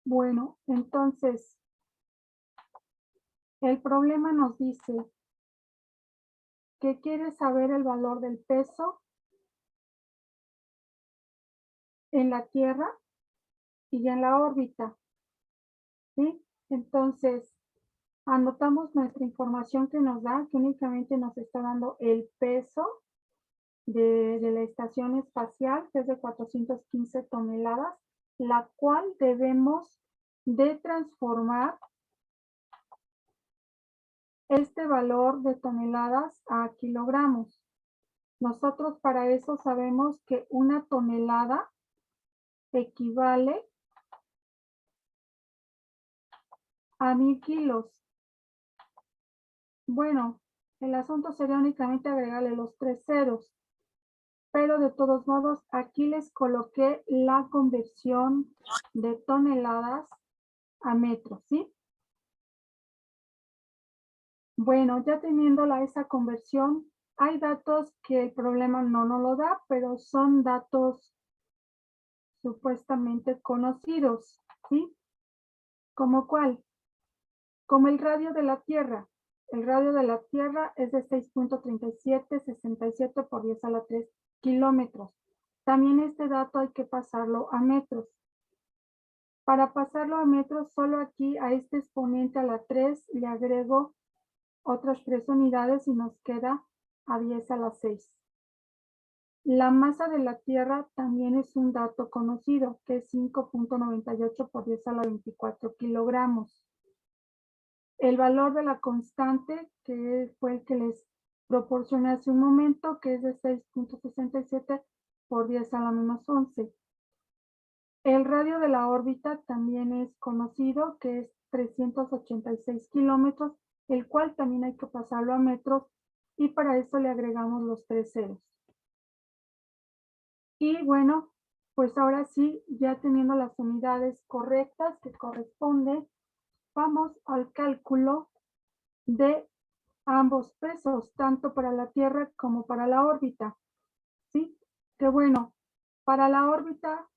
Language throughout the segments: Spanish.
Bueno, entonces, el problema nos dice que quiere saber el valor del peso en la Tierra y en la órbita, ¿sí? Entonces, anotamos nuestra información que nos da, que únicamente nos está dando el peso de la estación espacial, que es de 415 toneladas, la cual debemos de transformar este valor de toneladas a kilogramos. Nosotros para eso sabemos que una tonelada equivale a 1000 kilos. Bueno, el asunto sería únicamente agregarle los 3 ceros, pero de todos modos aquí les coloqué la conversión de toneladas a metros, ¿sí? Bueno, ya teniendo esa conversión, hay datos que el problema no nos lo da, pero son datos supuestamente conocidos, ¿sí? ¿Como cuál? Como el radio de la Tierra. El radio de la Tierra es de 6.3767 por 10 a la 3 kilómetros. También este dato hay que pasarlo a metros. Para pasarlo a metros, solo aquí a este exponente a la 3 le agrego otras 3 unidades y nos queda a 10 a la 6. La masa de la Tierra también es un dato conocido, que es 5.98 por 10 a la 24 kilogramos. El valor de la constante, que fue el que les proporcioné hace un momento, que es de 6.67 por 10 a la menos 11. El radio de la órbita también es conocido, que es 386 kilómetros, el cual también hay que pasarlo a metros, y para eso le agregamos los 3 ceros. Y bueno, pues ahora sí, ya teniendo las unidades correctas que corresponden, vamos al cálculo de ambos pesos, tanto para la Tierra como para la órbita, ¿sí? Que bueno, para la órbita,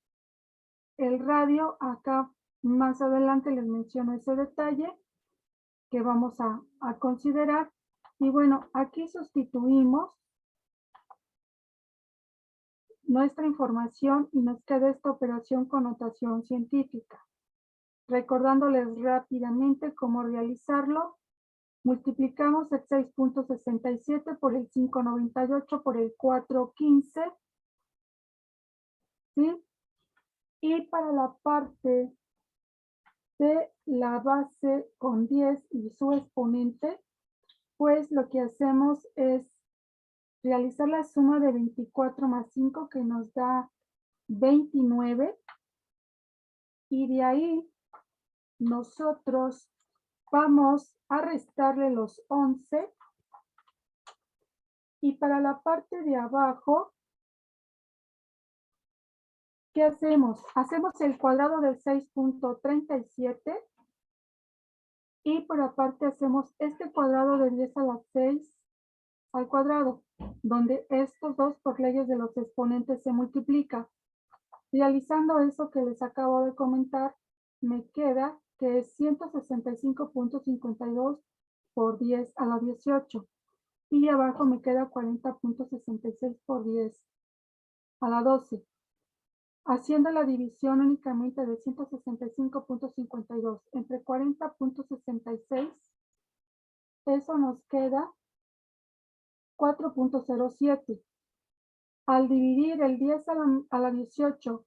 el radio, acá más adelante les menciono ese detalle que vamos a considerar. Y bueno, aquí sustituimos nuestra información y nos queda esta operación con notación científica. Recordándoles rápidamente cómo realizarlo, multiplicamos el 6.67 por el 5.98 por el 4.15, ¿sí? Y para la parte de la base con 10 y su exponente, pues lo que hacemos es realizar la suma de 24 más 5, que nos da 29, y de ahí nosotros vamos a restarle los 11, y para la parte de abajo, ¿qué hacemos? Hacemos el cuadrado del 6.37 y por aparte hacemos este cuadrado de 10 a la 6 al cuadrado, donde estos dos por leyes de los exponentes se multiplican. Realizando eso que les acabo de comentar, me queda que es 165.52 por 10 a la 18. Y abajo me queda 40.66 por 10 a la 12. Haciendo la división únicamente de 165.52 entre 40.66, eso nos queda 4.07. Al dividir el 10 a la 18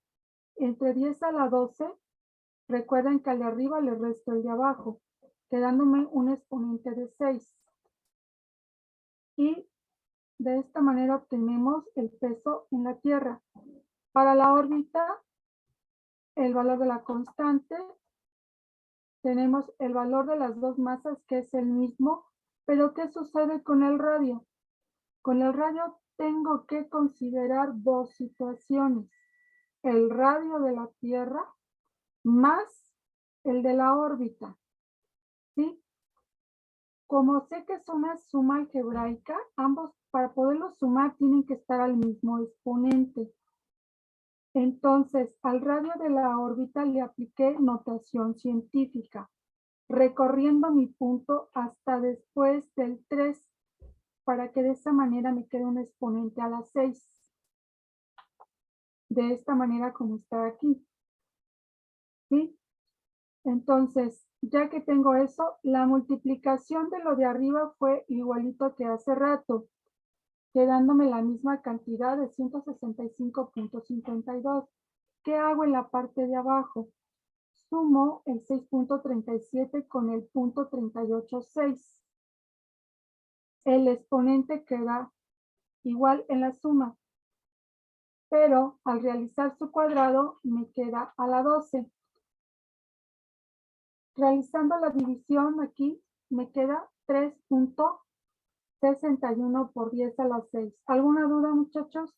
entre 10 a la 12, recuerden que al de arriba le resto el de abajo, quedándome un exponente de 6. Y de esta manera obtenemos el peso en la Tierra. Para la órbita, el valor de la constante, tenemos el valor de las dos masas, que es el mismo, pero ¿qué sucede con el radio? Con el radio tengo que considerar dos situaciones: el radio de la Tierra más el de la órbita, ¿sí? Como sé que es una suma algebraica, ambos para poderlos sumar tienen que estar al mismo exponente. Entonces, al radio de la órbita le apliqué notación científica, recorriendo mi punto hasta después del 3, para que de esa manera me quede un exponente a la 6. De esta manera como está aquí. ¿Sí? Entonces, ya que tengo eso, la multiplicación de lo de arriba fue igualito que hace rato, quedándome la misma cantidad de 165.52. ¿Qué hago en la parte de abajo? Sumo el 6.37 con el punto 38.6. El exponente queda igual en la suma, pero al realizar su cuadrado me queda a la 12. Realizando la división aquí me queda 3.61 por 10 a la 6. ¿Alguna duda, muchachos?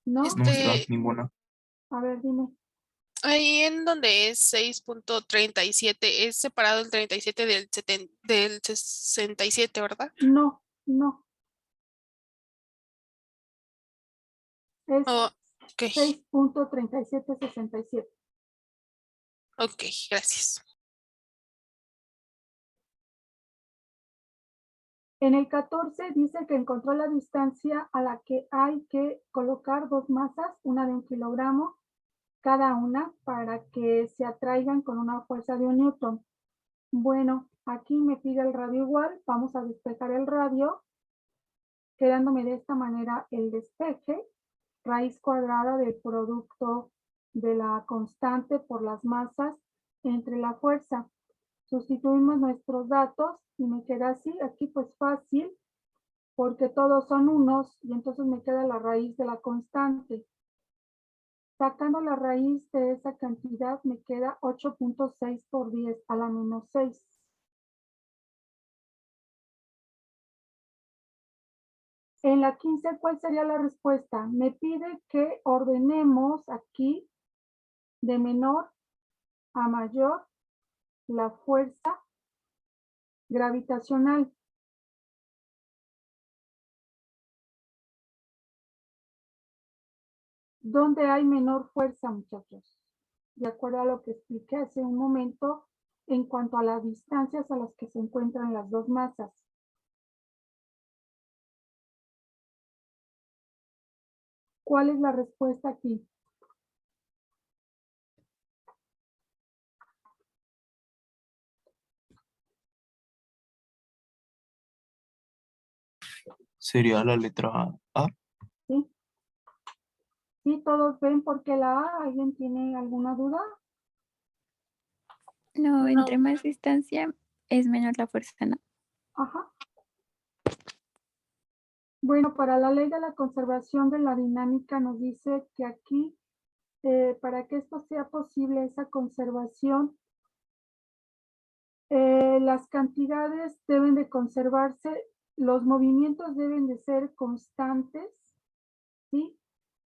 ¿No? No, maestra, ninguna. A ver, dime. Ahí en donde es 6.37, es separado el 37 del 67, ¿verdad? No, no. Es Oh, ok, 6.3767. ok, gracias. En el 14 dice que encontró la distancia a la que hay que colocar dos masas, una de 1 kilogramo cada una, para que se atraigan con una fuerza de 1 newton. Bueno, aquí me pide el radio igual, vamos a despejar el radio, quedándome de esta manera el despeje, raíz cuadrada del producto de la constante por las masas entre la fuerza. Sustituimos nuestros datos y me queda así, aquí pues fácil, porque todos son unos y entonces me queda la raíz de la constante. Sacando la raíz de esa cantidad me queda 8.6 por 10 a la menos 6. En la 15, ¿cuál sería la respuesta? Me pide que ordenemos aquí de menor a mayor la fuerza gravitacional. ¿Dónde hay menor fuerza, muchachos? De acuerdo a lo que expliqué hace un momento en cuanto a las distancias a las que se encuentran las dos masas. ¿Cuál es la respuesta aquí? Sería la letra A. ¿Sí? ¿Sí todos ven por qué la A? ¿Alguien tiene alguna duda? No, entre No. más distancia es menor la fuerza, ¿no? Ajá. Bueno, para la ley de la conservación de la dinámica nos dice que aquí, para que esto sea posible, esa conservación, las cantidades deben de conservarse, los movimientos deben de ser constantes, ¿sí?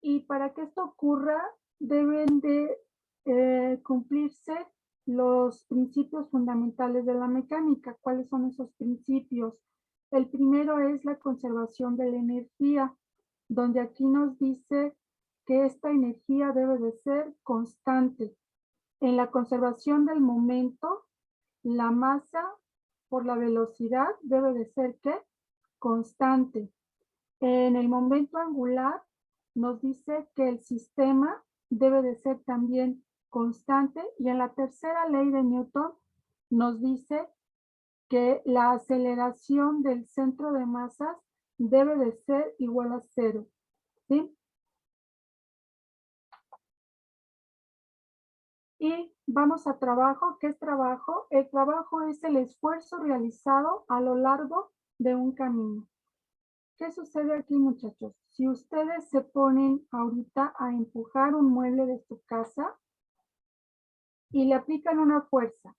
Y para que esto ocurra, deben de cumplirse los principios fundamentales de la mecánica. ¿Cuáles son esos principios? El primero es la conservación de la energía, donde aquí nos dice que esta energía debe de ser constante. En la conservación del momento, la masa por la velocidad debe de ser ¿qué? Constante. En el momento angular nos dice que el sistema debe de ser también constante, y en la tercera ley de Newton nos dice que la aceleración del centro de masas debe de ser igual a 0. ¿Sí? Y vamos a trabajo. ¿Qué es trabajo? El trabajo es el esfuerzo realizado a lo largo de un camino. ¿Qué sucede aquí, muchachos? Si ustedes se ponen ahorita a empujar un mueble de su casa y le aplican una fuerza,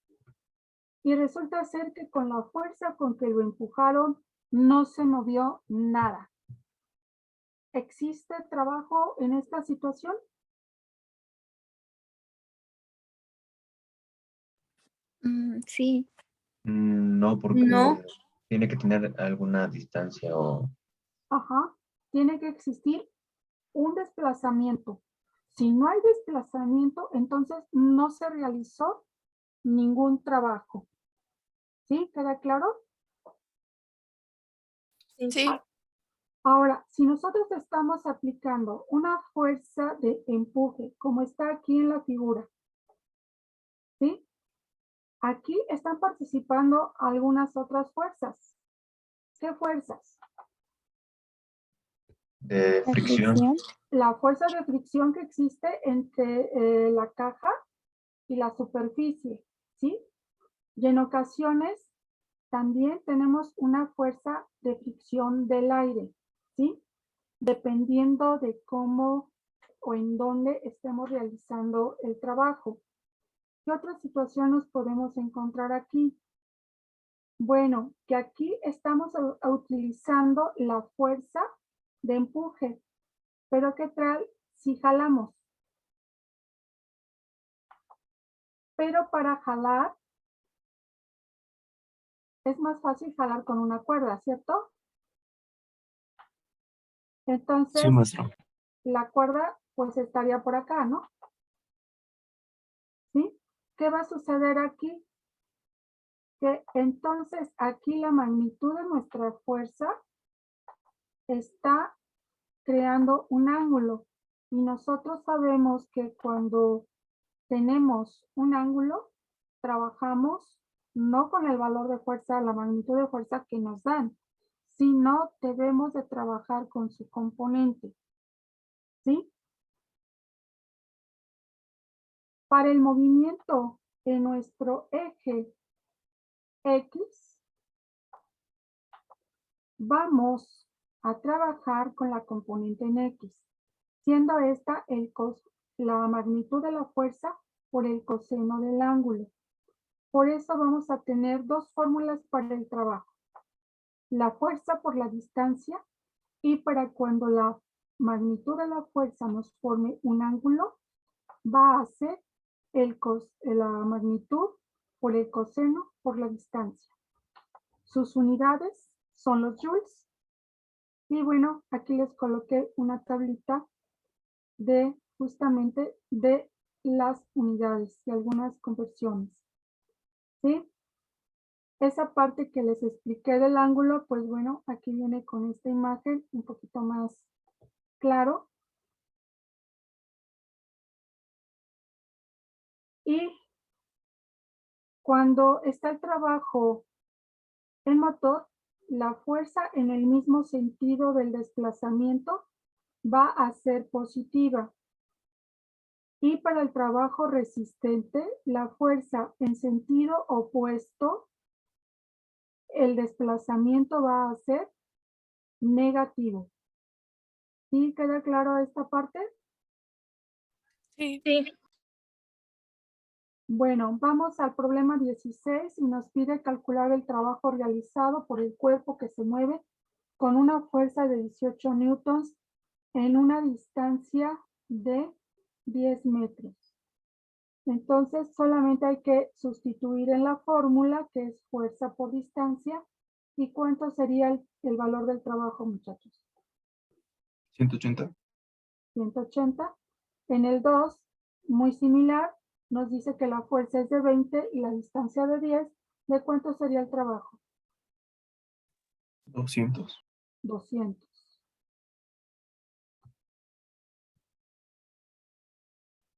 y resulta ser que con la fuerza con que lo empujaron no se movió nada. ¿Existe trabajo en esta situación? Sí, No, porque no, tiene que tener alguna distancia o... Ajá. Tiene que existir un desplazamiento. Si no hay desplazamiento, entonces no se realizó ningún trabajo. ¿Sí? ¿Queda claro? Sí. Ahora, si nosotros estamos aplicando una fuerza de empuje, como está aquí en la figura, ¿sí? Aquí están participando algunas otras fuerzas. ¿Qué fuerzas? De La fricción. fricción. La fuerza de fricción que existe entre la caja y la superficie, ¿sí? Y en ocasiones también tenemos una fuerza de fricción del aire, ¿sí? Dependiendo de cómo o en dónde estemos realizando el trabajo. ¿Qué otras situaciones podemos encontrar aquí? Bueno, que aquí estamos utilizando la fuerza de empuje, pero ¿qué tal si jalamos? Pero para jalar es más fácil jalar con una cuerda, ¿cierto? Entonces, Sí, maestro. la cuerda pues estaría por acá, ¿no? ¿Sí? ¿Qué va a suceder aquí? Que entonces aquí la magnitud de nuestra fuerza está creando un ángulo. Y nosotros sabemos que cuando tenemos un ángulo, trabajamos no con el valor de fuerza, la magnitud de fuerza que nos dan, sino debemos de trabajar con su componente. ¿Sí? Para el movimiento en nuestro eje X, vamos a trabajar con la componente en X, siendo esta la magnitud de la fuerza por el coseno del ángulo. Por eso vamos a tener dos fórmulas para el trabajo. La fuerza por la distancia y para cuando la magnitud de la fuerza nos forme un ángulo, va a ser la magnitud por el coseno por la distancia. Sus unidades son los joules. Y bueno, aquí les coloqué una tablita de justamente de las unidades y algunas conversiones. ¿Sí? Esa parte que les expliqué del ángulo, pues bueno, aquí viene con esta imagen un poquito más claro. Y cuando está el trabajo en motor, la fuerza en el mismo sentido del desplazamiento va a ser positiva. Y para el trabajo resistente, la fuerza en sentido opuesto, el desplazamiento va a ser negativo. ¿Sí queda claro esta parte? Sí. Bueno, vamos al problema 16 y nos pide calcular el trabajo realizado por el cuerpo que se mueve con una fuerza de 18 newtons en una distancia de 10 metros. Entonces, solamente hay que sustituir en la fórmula, que es fuerza por distancia. ¿Y cuánto sería el valor del trabajo, muchachos? 180. 180. En el 2, muy similar, nos dice que la fuerza es de 20 y la distancia de 10. ¿De cuánto sería el trabajo? 200. 200.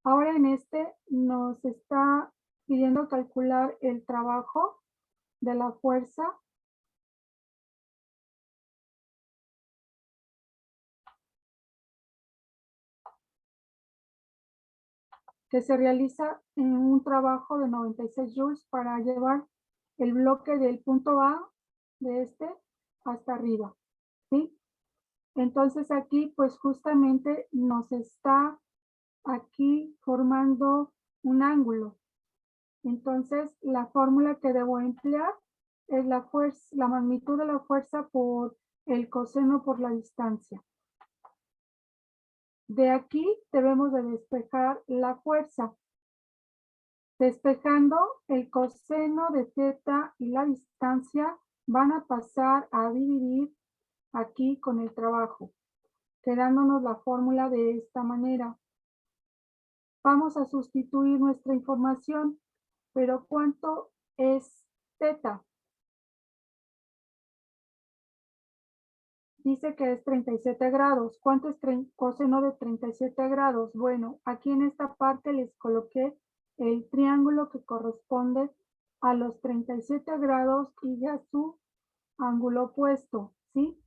Ahora en este nos está pidiendo calcular el trabajo de la fuerza que se realiza en un trabajo de 96 joules para llevar el bloque del punto A de este hasta arriba, ¿sí? Entonces aquí pues justamente nos está aquí formando un ángulo. Entonces la fórmula que debo emplear es la magnitud de la fuerza por el coseno por la distancia. De aquí debemos de despejar la fuerza. Despejando el coseno de θ y la distancia van a pasar a dividir aquí con el trabajo. quedándonos la fórmula de esta manera. Vamos a sustituir nuestra información, pero ¿cuánto es teta? Dice que es 37 grados. ¿Cuánto es coseno de 37 grados? Bueno, aquí en esta parte les coloqué el triángulo que corresponde a los 37 grados y a su ángulo opuesto, ¿sí?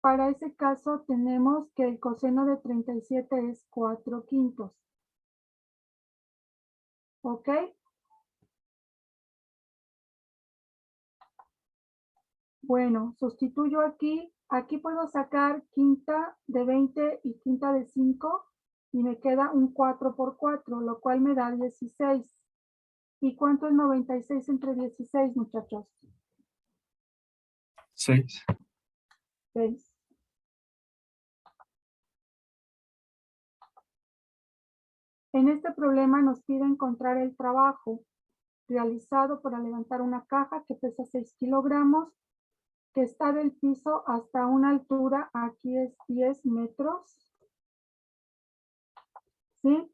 Para ese caso tenemos que el coseno de 37 es 4/5. ¿Ok? Bueno, sustituyo aquí. Aquí puedo sacar quinta de 20 y quinta de 5 y me queda un 4/4, lo cual me da 16. ¿Y cuánto es 96 entre 16, muchachos? 6. 6. En este problema nos pide encontrar el trabajo realizado para levantar una caja que pesa 6 kilogramos, que está del piso hasta una altura, aquí es 10 metros, ¿sí?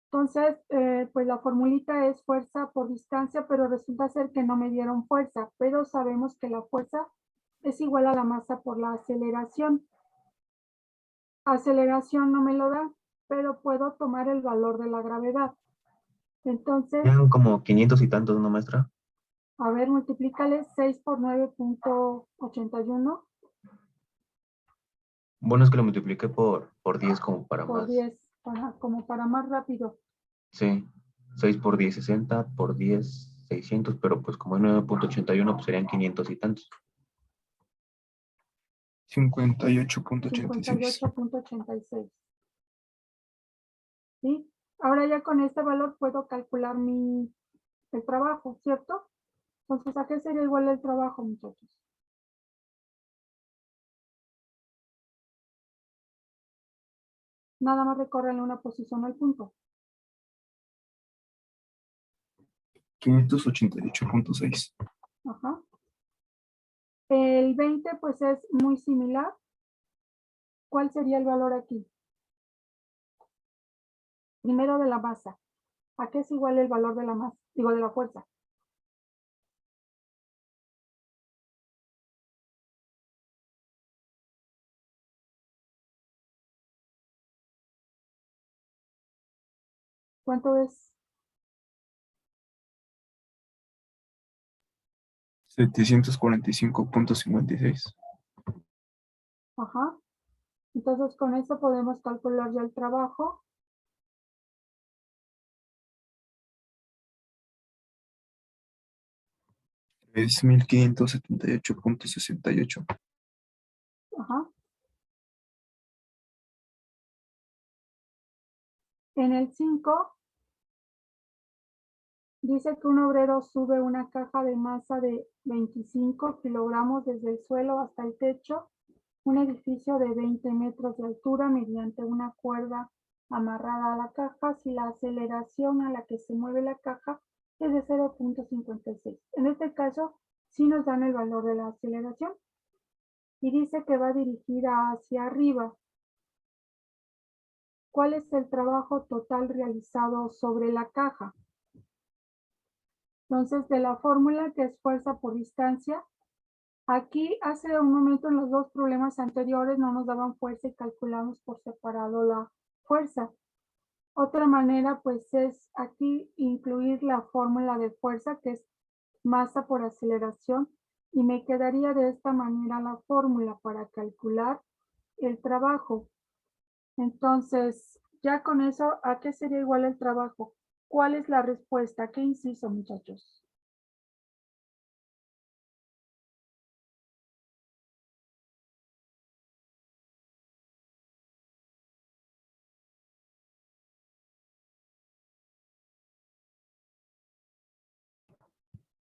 Entonces, pues la formulita es fuerza por distancia, pero resulta ser que no me dieron fuerza, pero sabemos que la fuerza es igual a la masa por la aceleración. Aceleración no me lo da, pero puedo tomar el valor de la gravedad. Entonces, Eran como 500 y tantos, ¿no, maestra? a ver, multiplícale 6 por 9.81 Bueno, es que lo multipliqué por 10 como para por más. 10, como para más rápido. Sí, 6 por 10, 60, por 10, 600, pero pues como es 9.81, pues serían 500 y tantos. 58.86. 58.86. ¿Sí? Ahora ya con este valor puedo calcular el trabajo, ¿cierto? Entonces, ¿a qué sería igual el trabajo, muchachos? Nada más recorrerle una posición al punto. 588.6. Ajá. El 20 pues es muy similar. ¿Cuál sería el valor aquí? Primero de la masa. ¿A qué es igual el valor de la masa? Digo, de la fuerza. ¿Cuánto es? 745.56. Ajá. Entonces, con esto podemos calcular ya el trabajo. Es 1578.68. Ajá. En el 5, dice que un obrero sube una caja de masa de 25 kilogramos desde el suelo hasta el techo, un edificio de 20 metros de altura mediante una cuerda amarrada a la caja si la aceleración a la que se mueve la caja es de 0.56. En este caso, sí nos dan el valor de la aceleración y dice que va dirigida hacia arriba. ¿Cuál es el trabajo total realizado sobre la caja? Entonces, de la fórmula que es fuerza por distancia, aquí hace un momento en los dos problemas anteriores no nos daban fuerza y calculamos por separado la fuerza. Otra manera pues es aquí incluir la fórmula de fuerza que es masa por aceleración y me quedaría de esta manera la fórmula para calcular el trabajo. Entonces, ya con eso, ¿a qué sería igual el trabajo? ¿Cuál es la respuesta? ¿Qué inciso, muchachos?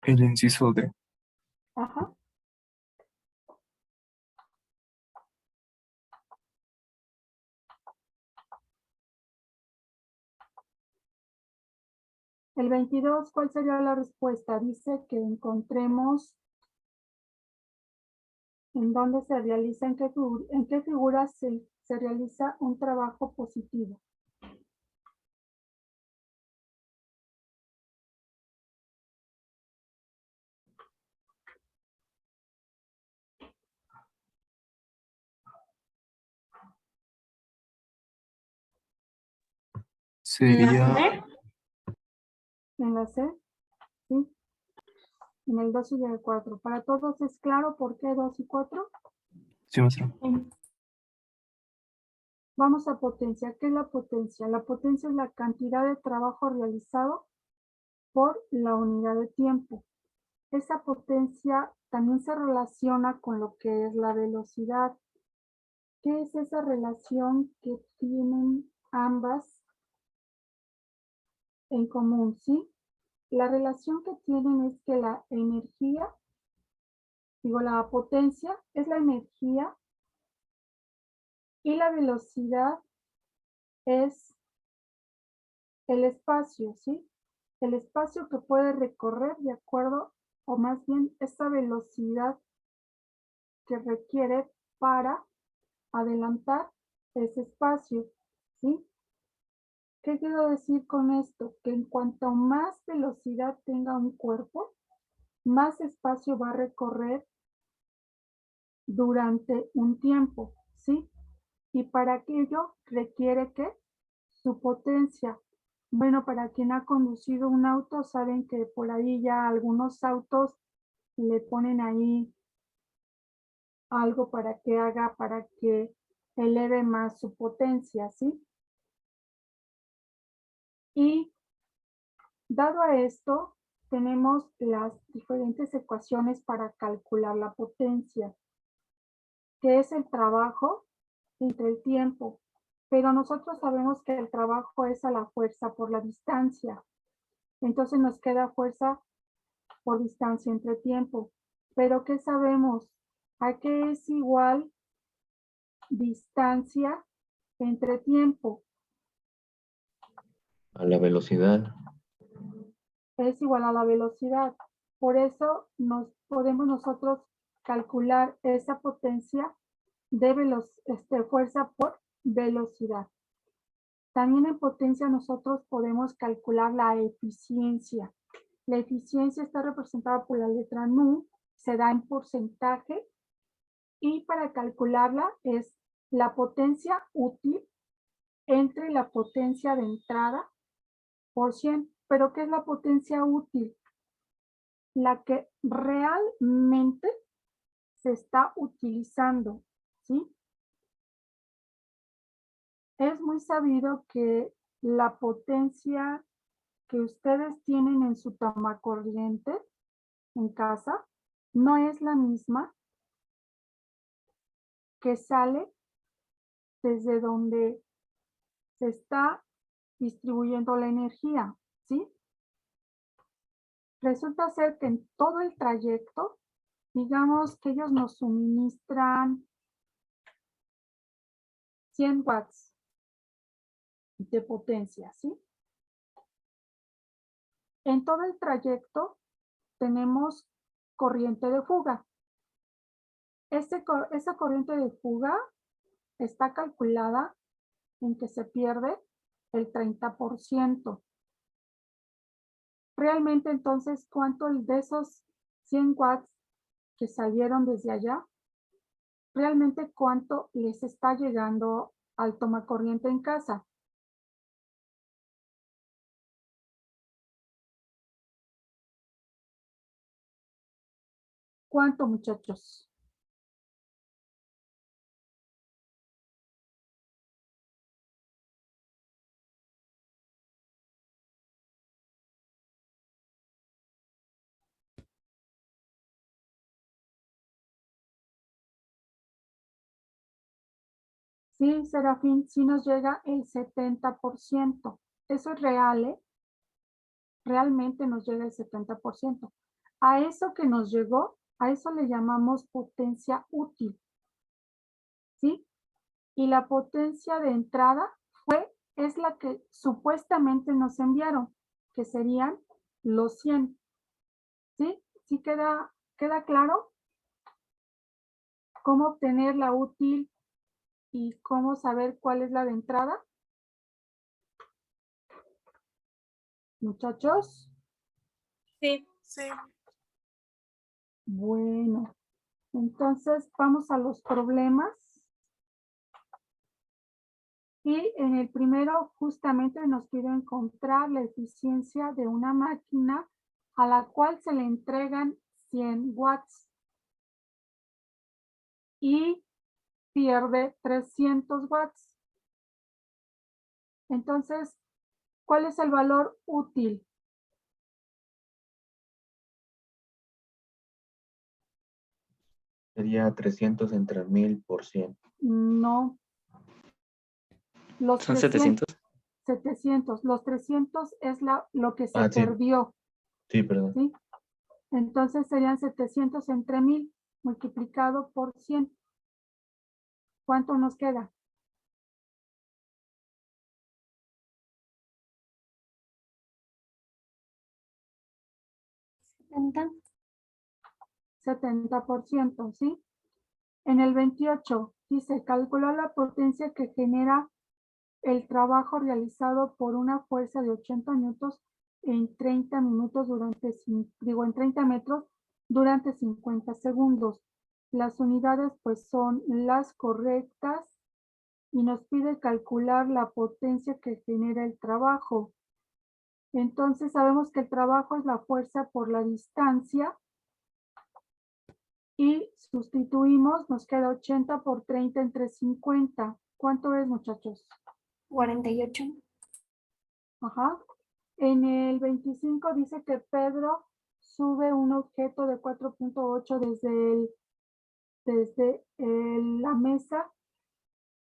El inciso D. Ajá. El 22, ¿cuál sería la respuesta? Dice que encontremos en dónde se realiza, en qué figura se realiza un trabajo positivo. Sería, En la C, ¿sí? En el 2 y en el 4. ¿Para todos es claro por qué 2 y 4? sí, maestra. Vamos a potencia. ¿Qué es la potencia? La potencia es la cantidad de trabajo realizado por la unidad de tiempo. Esa potencia también se relaciona con lo que es la velocidad. ¿Qué es esa relación que tienen ambas en común? ¿Sí? La relación que tienen es que la energía, la potencia es la energía y la velocidad es el espacio, ¿sí? El espacio que puede recorrer de acuerdo, o más bien esa velocidad que requiere para adelantar ese espacio, ¿sí? ¿Qué quiero decir con esto? Que en cuanto más velocidad tenga un cuerpo, más espacio va a recorrer durante un tiempo, ¿sí? Y para aquello requiere que su potencia. Bueno, para quien ha conducido un auto, saben que por ahí ya algunos autos le ponen ahí algo para que haga, para que eleve más su potencia, ¿sí? Y dado a esto, tenemos las diferentes ecuaciones para calcular la potencia, que es el trabajo entre el tiempo. Pero nosotros sabemos que el trabajo es a la fuerza por la distancia. Entonces nos queda fuerza por distancia entre tiempo. Pero ¿qué sabemos? ¿A qué es igual distancia entre tiempo? A la velocidad. Es igual a la velocidad. Por eso nos podemos nosotros calcular esa potencia de fuerza por velocidad. También en potencia nosotros podemos calcular la eficiencia. La eficiencia está representada por la letra Nu, se da en porcentaje y para calcularla es la potencia útil entre la potencia de entrada por 100. ¿Pero qué es la potencia útil? La que realmente se está utilizando, ¿sí? Es muy sabido que la potencia que ustedes tienen en su tomacorriente en casa no es la misma que sale desde donde se está distribuyendo la energía, ¿sí? Resulta ser que en todo el trayecto, digamos que ellos nos suministran 100 watts de potencia, ¿sí? En todo el trayecto tenemos corriente de fuga. Esa corriente de fuga está calculada en que se pierde el 30%. Realmente entonces, ¿cuánto de esos 100 watts que salieron desde allá, realmente cuánto les está llegando al tomacorriente en casa? ¿Cuánto, muchachos? Sí, Serafín, sí nos llega el 70%. Eso es real, ¿eh? Realmente nos llega el 70%. A eso que nos llegó, a eso le llamamos potencia útil, ¿sí? Y la potencia de entrada es la que supuestamente nos enviaron, que serían los 100, ¿sí? ¿Sí queda claro? cómo obtener la útil y cómo saber cuál es la de entrada? Muchachos. Sí. Sí. Bueno, entonces vamos a los problemas. Y en el primero justamente nos pide encontrar la eficiencia de una máquina a la cual se le entregan 100 watts y pierde 300 watts. Entonces, ¿cuál es el valor útil? Sería 300 entre 1000 por 100. No. Los Son 300, 700. 700. Los 300 es lo que se Ah, sí. perdió. Sí, perdón. ¿Sí? Entonces serían 700 entre 1000 multiplicado por 100. ¿Cuánto nos queda? 70%, ¿sí? En el 28 dice, calcular la potencia que genera el trabajo realizado por una fuerza de 80 newtons en 30 minutos en 30 metros durante 50 segundos. Las unidades pues son las correctas y nos pide calcular la potencia que genera el trabajo. Entonces sabemos que el trabajo es la fuerza por la distancia y sustituimos, nos queda 80 por 30 entre 50. ¿Cuánto es, muchachos? 48. Ajá. En el 25 dice que Pedro sube un objeto de 4.8 desde la mesa,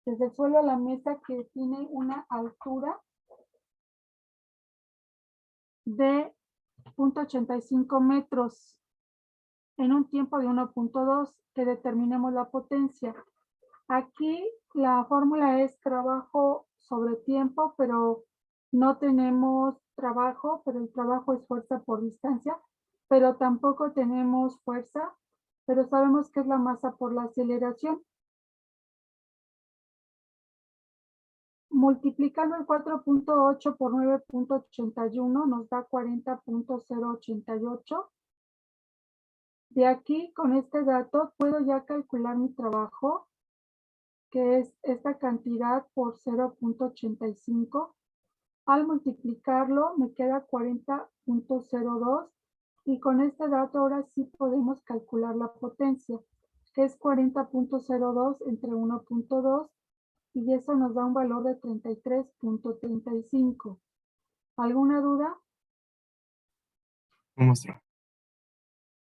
desde el suelo a la mesa, que tiene una altura de 0.85 metros en un tiempo de 1.2, que determinemos la potencia. Aquí la fórmula es trabajo sobre tiempo, pero no tenemos trabajo, pero el trabajo es fuerza por distancia, pero tampoco tenemos fuerza, pero sabemos que es la masa por la aceleración. Multiplicando el 4.8 por 9.81 nos da 40.088. De aquí, con este dato, puedo ya calcular mi trabajo, que es esta cantidad por 0.85. Al multiplicarlo me queda 40.02 y con este dato ahora sí podemos calcular la potencia, que es 40.02 entre 1.2 y eso nos da un valor de 33.35. ¿Alguna duda? No, maestro.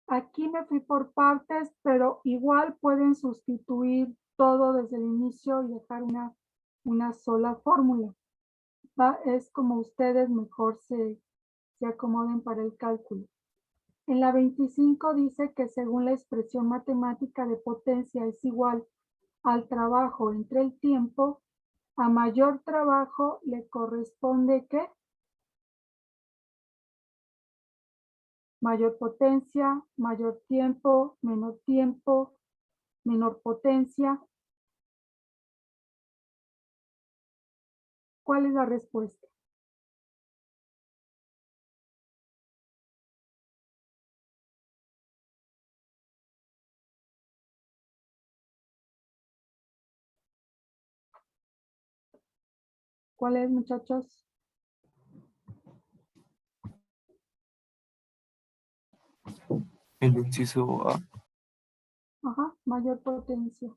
Aquí me fui por partes, pero igual pueden sustituir todo desde el inicio y dejar una sola fórmula. Es como ustedes mejor se acomoden para el cálculo. En la 25 dice que según la expresión matemática de potencia es igual al trabajo entre el tiempo, a mayor trabajo le corresponde ¿qué? Mayor potencia, mayor tiempo, menor potencia. ¿Cuál es la respuesta? ¿Cuál es, muchachos? El inciso A. Ajá, mayor potencia.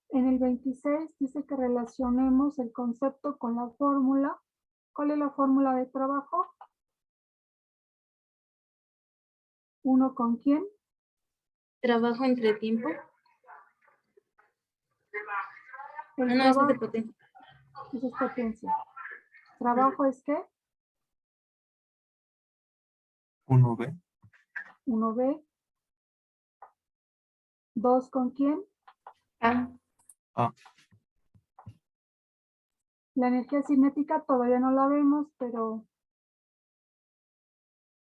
En el 26 dice que relacionemos el concepto con la fórmula. ¿Cuál es la fórmula de trabajo? ¿Uno con quién? Trabajo entre tiempo. El No, eso es de trabajo, potencia. eso es potencia. ¿Trabajo es qué? 1B. 1B. ¿2 con quién? Ah, A. La energía cinética todavía no la vemos, pero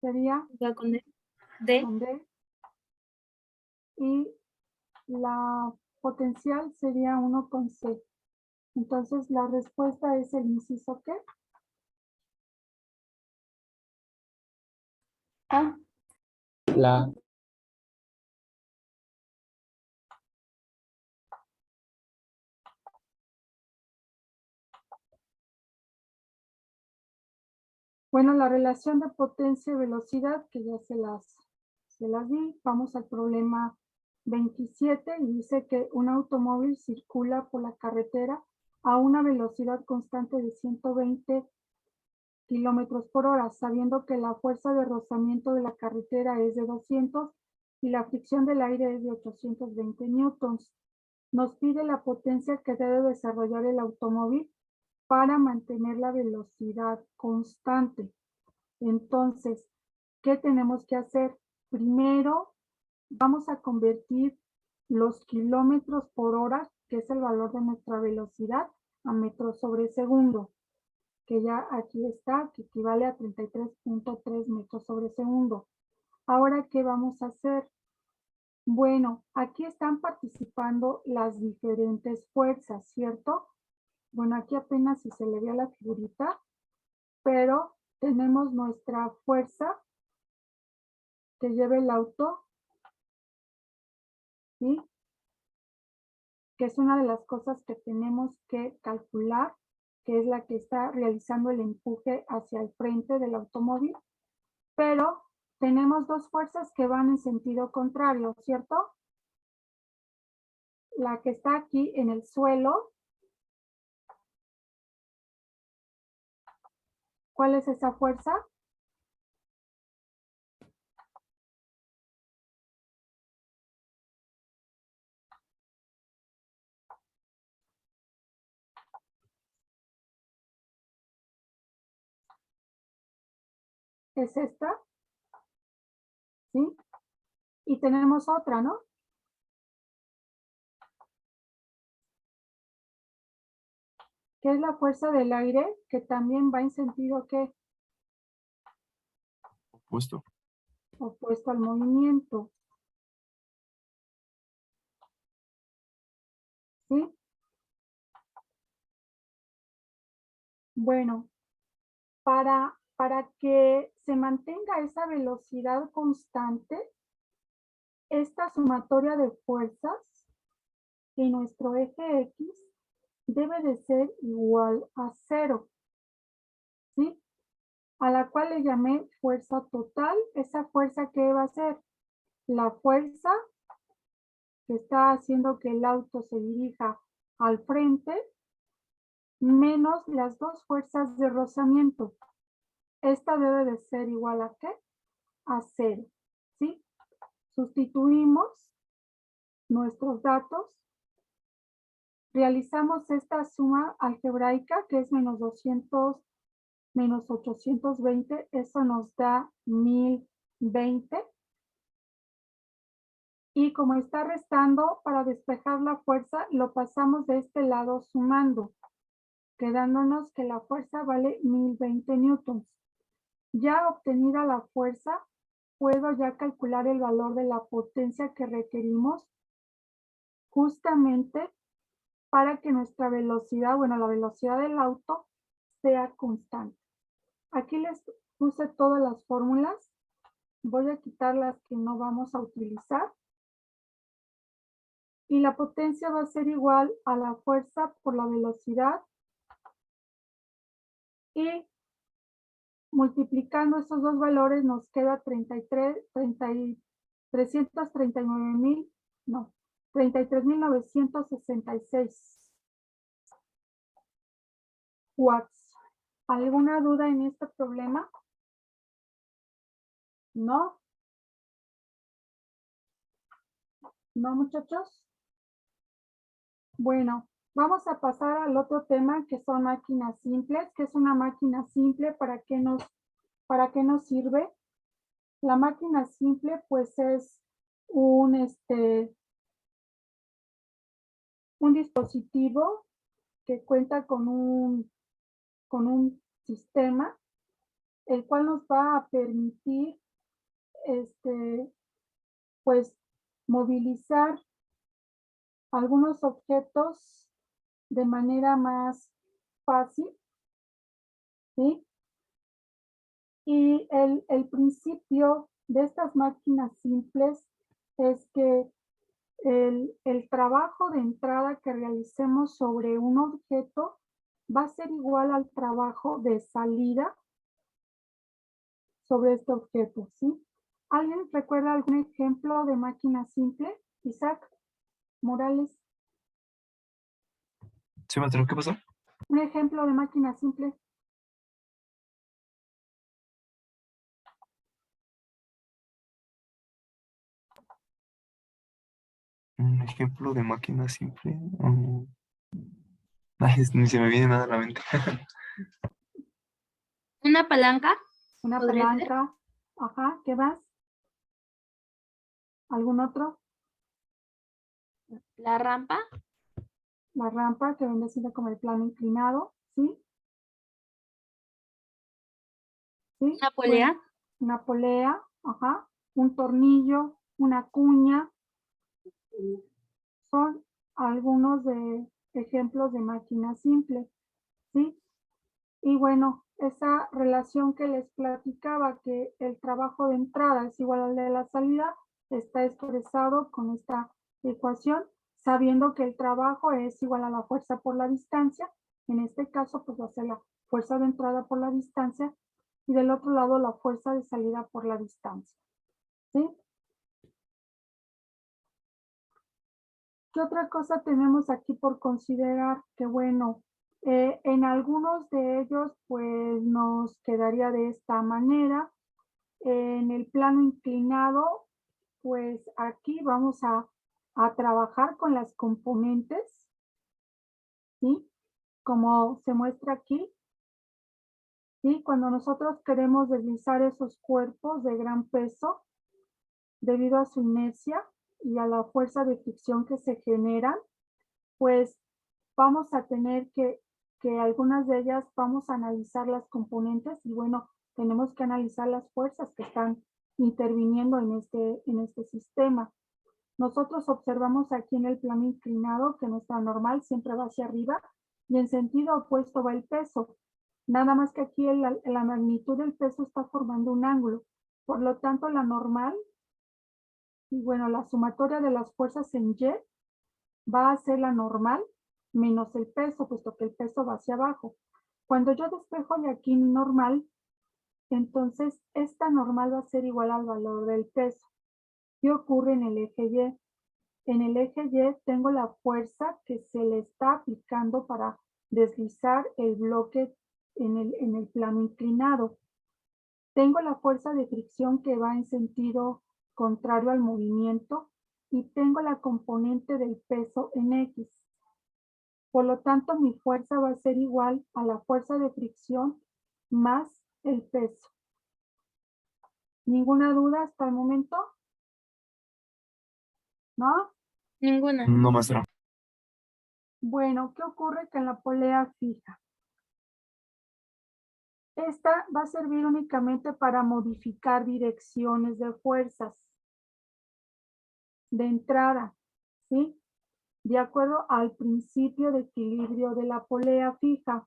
sería va con D. D. con D. y la potencial sería 1 con C. Entonces la respuesta es el inciso ¿qué? A. La Bueno, la relación de potencia y velocidad, que ya se las di. Vamos al problema 27 y dice que un automóvil circula por la carretera a una velocidad constante de 120 kilómetros por hora, sabiendo que la fuerza de rozamiento de la carretera es de 200 y la fricción del aire es de 820 newtons. Nos pide la potencia que debe desarrollar el automóvil para mantener la velocidad constante. Entonces, ¿qué tenemos que hacer? Primero, vamos a convertir los kilómetros por hora, que es el valor de nuestra velocidad, a metros sobre segundo, que ya aquí está, que equivale a 33.3 metros sobre segundo. Ahora, ¿qué vamos a hacer? Bueno, aquí están participando las diferentes fuerzas, ¿cierto? Bueno, aquí apenas si se le ve a la figurita, pero tenemos nuestra fuerza que lleva el auto, ¿sí? Que es una de las cosas que tenemos que calcular, que es la que está realizando el empuje hacia el frente del automóvil, pero tenemos dos fuerzas que van en sentido contrario, ¿cierto? La que está aquí en el suelo, ¿cuál es esa fuerza? Es esta, ¿sí? Y tenemos otra, ¿no? Que es la fuerza del aire, que también va en sentido ¿qué? Opuesto. Opuesto al movimiento. ¿Sí? Bueno, para que se mantenga esa velocidad constante, esta sumatoria de fuerzas en nuestro eje X debe de ser igual a 0, ¿sí? A la cual le llamé fuerza total. Esa fuerza que va a ser la fuerza que está haciendo que el auto se dirija al frente, menos las dos fuerzas de rozamiento. Esta debe de ser igual a ¿qué? A 0, ¿sí? Sustituimos nuestros datos, realizamos esta suma algebraica que es menos 200 menos 820, eso nos da 1020. Y como está restando, para despejar la fuerza, lo pasamos de este lado sumando, quedándonos que la fuerza vale 1020 newtons. Ya obtenida la fuerza, puedo ya calcular el valor de la potencia que requerimos justamente para que nuestra velocidad, bueno, la velocidad del auto sea constante. Aquí les puse todas las fórmulas. Voy a quitar las que no vamos a utilizar. Y la potencia va a ser igual a la fuerza por la velocidad. Y multiplicando esos dos valores nos queda 33.966 watts. ¿Alguna duda en este problema? ¿No? ¿No, muchachos? Bueno, vamos a pasar al otro tema que son máquinas simples. ¿Qué es una máquina simple? ¿Para qué nos sirve? La máquina simple pues es un dispositivo que cuenta con un sistema, el cual nos va a permitir pues movilizar algunos objetos de manera más fácil, ¿sí? Y el principio de estas máquinas simples es que el trabajo de entrada que realicemos sobre un objeto va a ser igual al trabajo de salida sobre este objeto, ¿sí? ¿Alguien recuerda algún ejemplo de máquina simple? Isaac Morales, ¿Sí, maestra? ¿Qué pasó? un ejemplo de máquina simple. Un ejemplo de máquina simple. Ay, ni se me viene nada a la mente. ¿Una palanca? Una ¿Podría ser? palanca. Ajá, ¿qué más? ¿Algún otro? ¿La rampa? La rampa, que viene siendo como el plano inclinado, ¿sí? ¿Sí? ¿Una polea? Bueno, una polea, ajá. Un tornillo, una cuña. Son algunos de ejemplos de máquina simple, ¿sí? Y bueno, esa relación que les platicaba, que el trabajo de entrada es igual al de la salida, está expresado con esta ecuación, sabiendo que el trabajo es igual a la fuerza por la distancia. En este caso, pues va a ser la fuerza de entrada por la distancia y del otro lado la fuerza de salida por la distancia, ¿sí? ¿Qué otra cosa tenemos aquí por considerar? Que bueno, en algunos de ellos pues nos quedaría de esta manera. En el plano inclinado, pues aquí vamos a trabajar con las componentes, ¿sí? Como se muestra aquí, ¿sí? Cuando nosotros queremos deslizar esos cuerpos de gran peso, debido a su inercia y a la fuerza de fricción que se generan, pues vamos a tener que algunas de ellas vamos a analizar las componentes y bueno, tenemos que analizar las fuerzas que están interviniendo en este sistema. Nosotros observamos aquí en el plano inclinado que nuestra normal siempre va hacia arriba y en sentido opuesto va el peso. Nada más que aquí la magnitud del peso está formando un ángulo. Por lo tanto, la normal, y bueno, la sumatoria de las fuerzas en Y va a ser la normal menos el peso, puesto que el peso va hacia abajo. Cuando yo despejo de aquí mi normal, entonces esta normal va a ser igual al valor del peso. ¿Qué ocurre en el eje Y? En el eje Y tengo la fuerza que se le está aplicando para deslizar el bloque en el plano inclinado. Tengo la fuerza de fricción que va en sentido contrario al movimiento y tengo la componente del peso en X. Por lo tanto, mi fuerza va a ser igual a la fuerza de fricción más el peso. ¿Ninguna duda hasta el momento? ¿No? Ninguna. No, maestra. Bueno, ¿qué ocurre con la polea fija? Esta va a servir únicamente para modificar direcciones de fuerzas de entrada, ¿sí? De acuerdo al principio de equilibrio de la polea fija.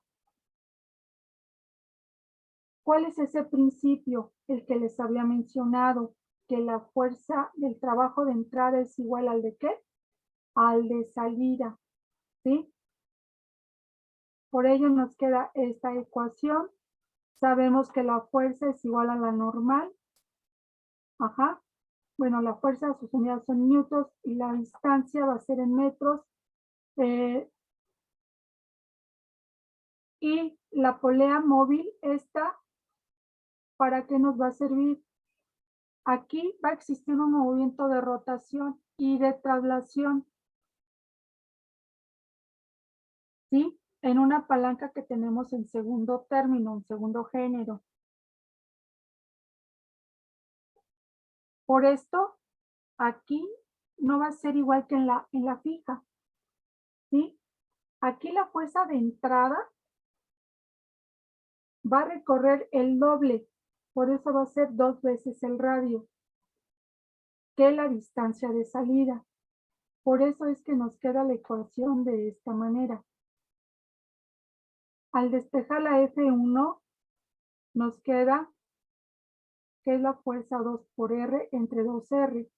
¿Cuál es ese principio? El que les había mencionado, que la fuerza del trabajo de entrada es igual al de ¿qué? Al de salida, ¿sí? Por ello nos queda esta ecuación. Sabemos que la fuerza es igual a la normal. Ajá. Bueno, la fuerza, sus unidades son newtons y la distancia va a ser en metros. Y la polea móvil, esta, ¿para qué nos va a servir? Aquí va a existir un movimiento de rotación y de traslación, ¿sí? En una palanca que tenemos en segundo término, en segundo género. Por esto, aquí no va a ser igual que en la fija, ¿sí? Aquí la fuerza de entrada va a recorrer el doble, por eso va a ser 2 veces el radio. que la distancia de salida. Por eso es que nos queda la ecuación de esta manera. Al despejar la F1, nos queda que es la fuerza 2 por R entre 2R.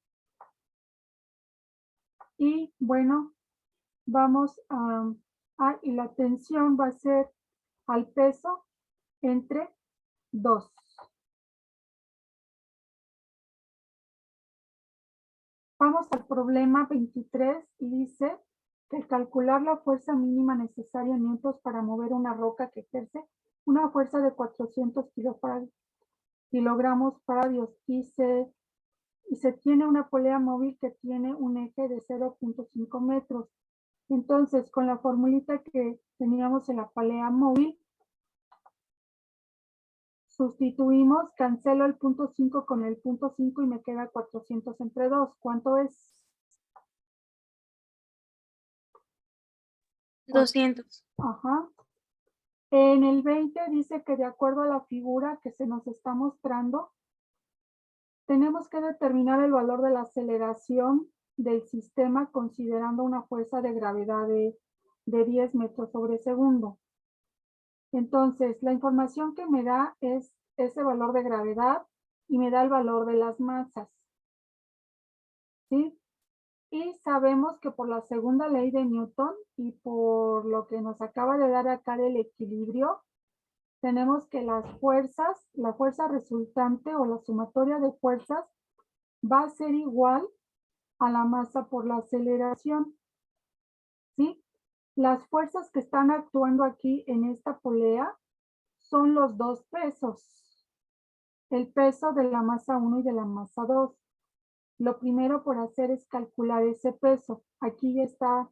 Y bueno, vamos y la tensión va a ser al peso entre 2. Vamos al problema 23 y dice que calcular la fuerza mínima necesaria en newtons para mover una roca que ejerce una fuerza de 400 kilogramos faradios y se tiene una polea móvil que tiene un eje de 0.5 metros. Entonces, con la formulita que teníamos en la polea móvil, sustituimos, cancelo el punto 5 con el punto 5 y me queda 400 entre 2. ¿Cuánto es? 200. Ajá. En el 20 dice que de acuerdo a la figura que se nos está mostrando, tenemos que determinar el valor de la aceleración del sistema considerando una fuerza de gravedad de 10 metros sobre segundo. Entonces, la información que me da es ese valor de gravedad y me da el valor de las masas. ¿Sí? Y sabemos que por la segunda ley de Newton y por lo que nos acaba de dar acá del equilibrio, tenemos que las fuerzas, la fuerza resultante o la sumatoria de fuerzas va a ser igual a la masa por la aceleración. ¿Sí? Las fuerzas que están actuando aquí en esta polea son los dos pesos. El peso de la masa 1 y de la masa 2. Lo primero por hacer es calcular ese peso. Aquí ya está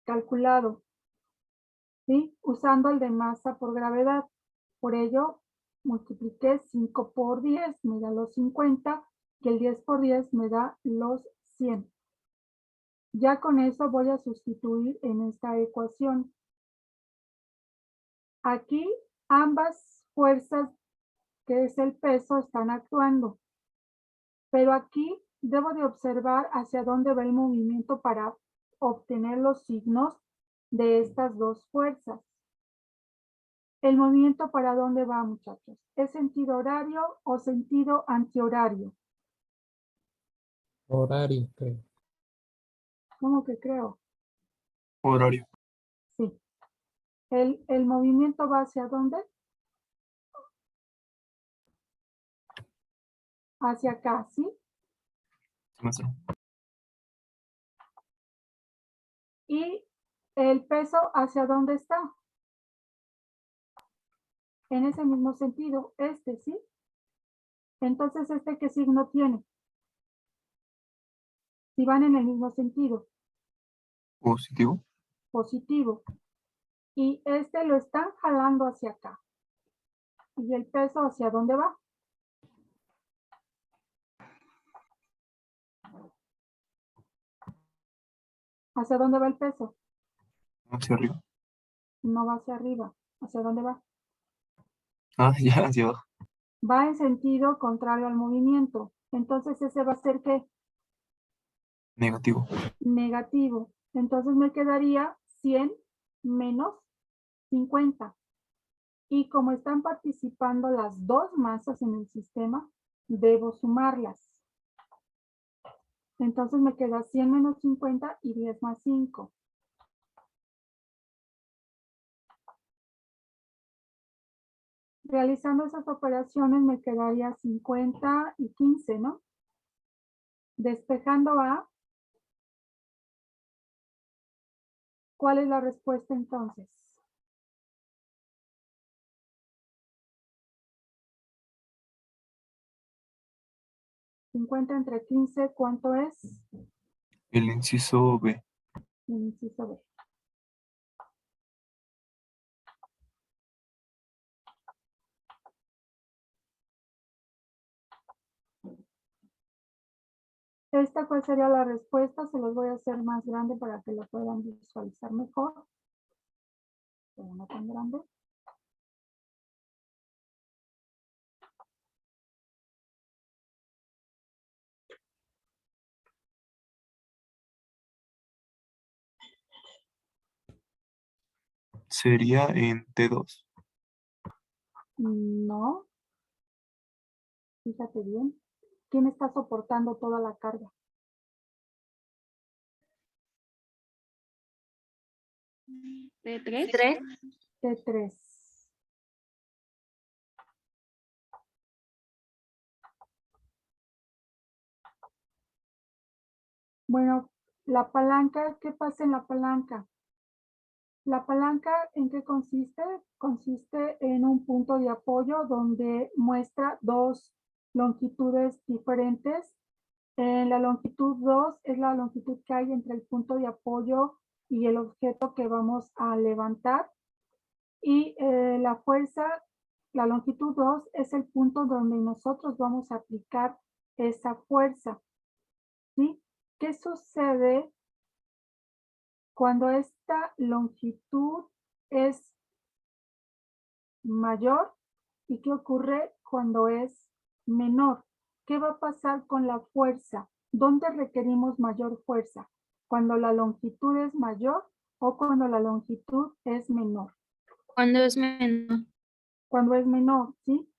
calculado, ¿sí? Usando el de masa por gravedad. Por ello, multipliqué 5 por 10, me da los 50, y el 10 por 10 me da los 100. Ya con eso voy a sustituir en esta ecuación. Aquí ambas fuerzas, que es el peso, están actuando. Pero aquí debo de observar hacia dónde va el movimiento para obtener los signos de estas dos fuerzas. ¿El movimiento para dónde va, muchachos? ¿Es sentido horario o sentido antihorario? Horario, creo. ¿Cómo que creo? Horario. Sí. ¿El movimiento va hacia dónde? Hacia acá, ¿sí? Maestro. ¿Y el peso hacia dónde está? En ese mismo sentido, ¿sí? Entonces, ¿qué signo tiene? Si van en el mismo sentido. Positivo. Positivo. Y lo están jalando hacia acá. ¿Y el peso hacia dónde va? ¿Hacia dónde va el peso? Hacia arriba. No va hacia arriba. ¿Hacia dónde va? Ah, ya, hacia abajo. Va en sentido contrario al movimiento. Entonces, ese va a ser ¿qué? Negativo. Negativo. Entonces me quedaría 100 menos 50. Y como están participando las dos masas en el sistema, debo sumarlas. Entonces me queda 100 menos 50 y 10 más 5. Realizando esas operaciones me quedaría 50 y 15, ¿no? Despejando A, ¿cuál es la respuesta entonces? ¿50 entre 15 cuánto es? El inciso B. El inciso B. ¿Cuál sería la respuesta? Se los voy a hacer más grande para que lo puedan visualizar mejor. Pero no tan grande. sería en T2. No, fíjate bien. ¿Quién está soportando toda la carga? T3. T3. Bueno, la palanca, ¿qué pasa en la palanca? La palanca, ¿en qué consiste? Consiste en un punto de apoyo donde muestra dos longitudes diferentes. La longitud 2 es la longitud que hay entre el punto de apoyo y el objeto que vamos a levantar. Y la fuerza, la longitud 2 es el punto donde nosotros vamos a aplicar esa fuerza. ¿Sí? ¿Qué sucede cuando esta longitud es mayor y qué ocurre cuando es menor? ¿Qué va a pasar con la fuerza? ¿Dónde requerimos mayor fuerza? ¿Cuando la longitud es mayor o cuando la longitud es menor? Cuando es menor. Cuando es menor, ¿sí?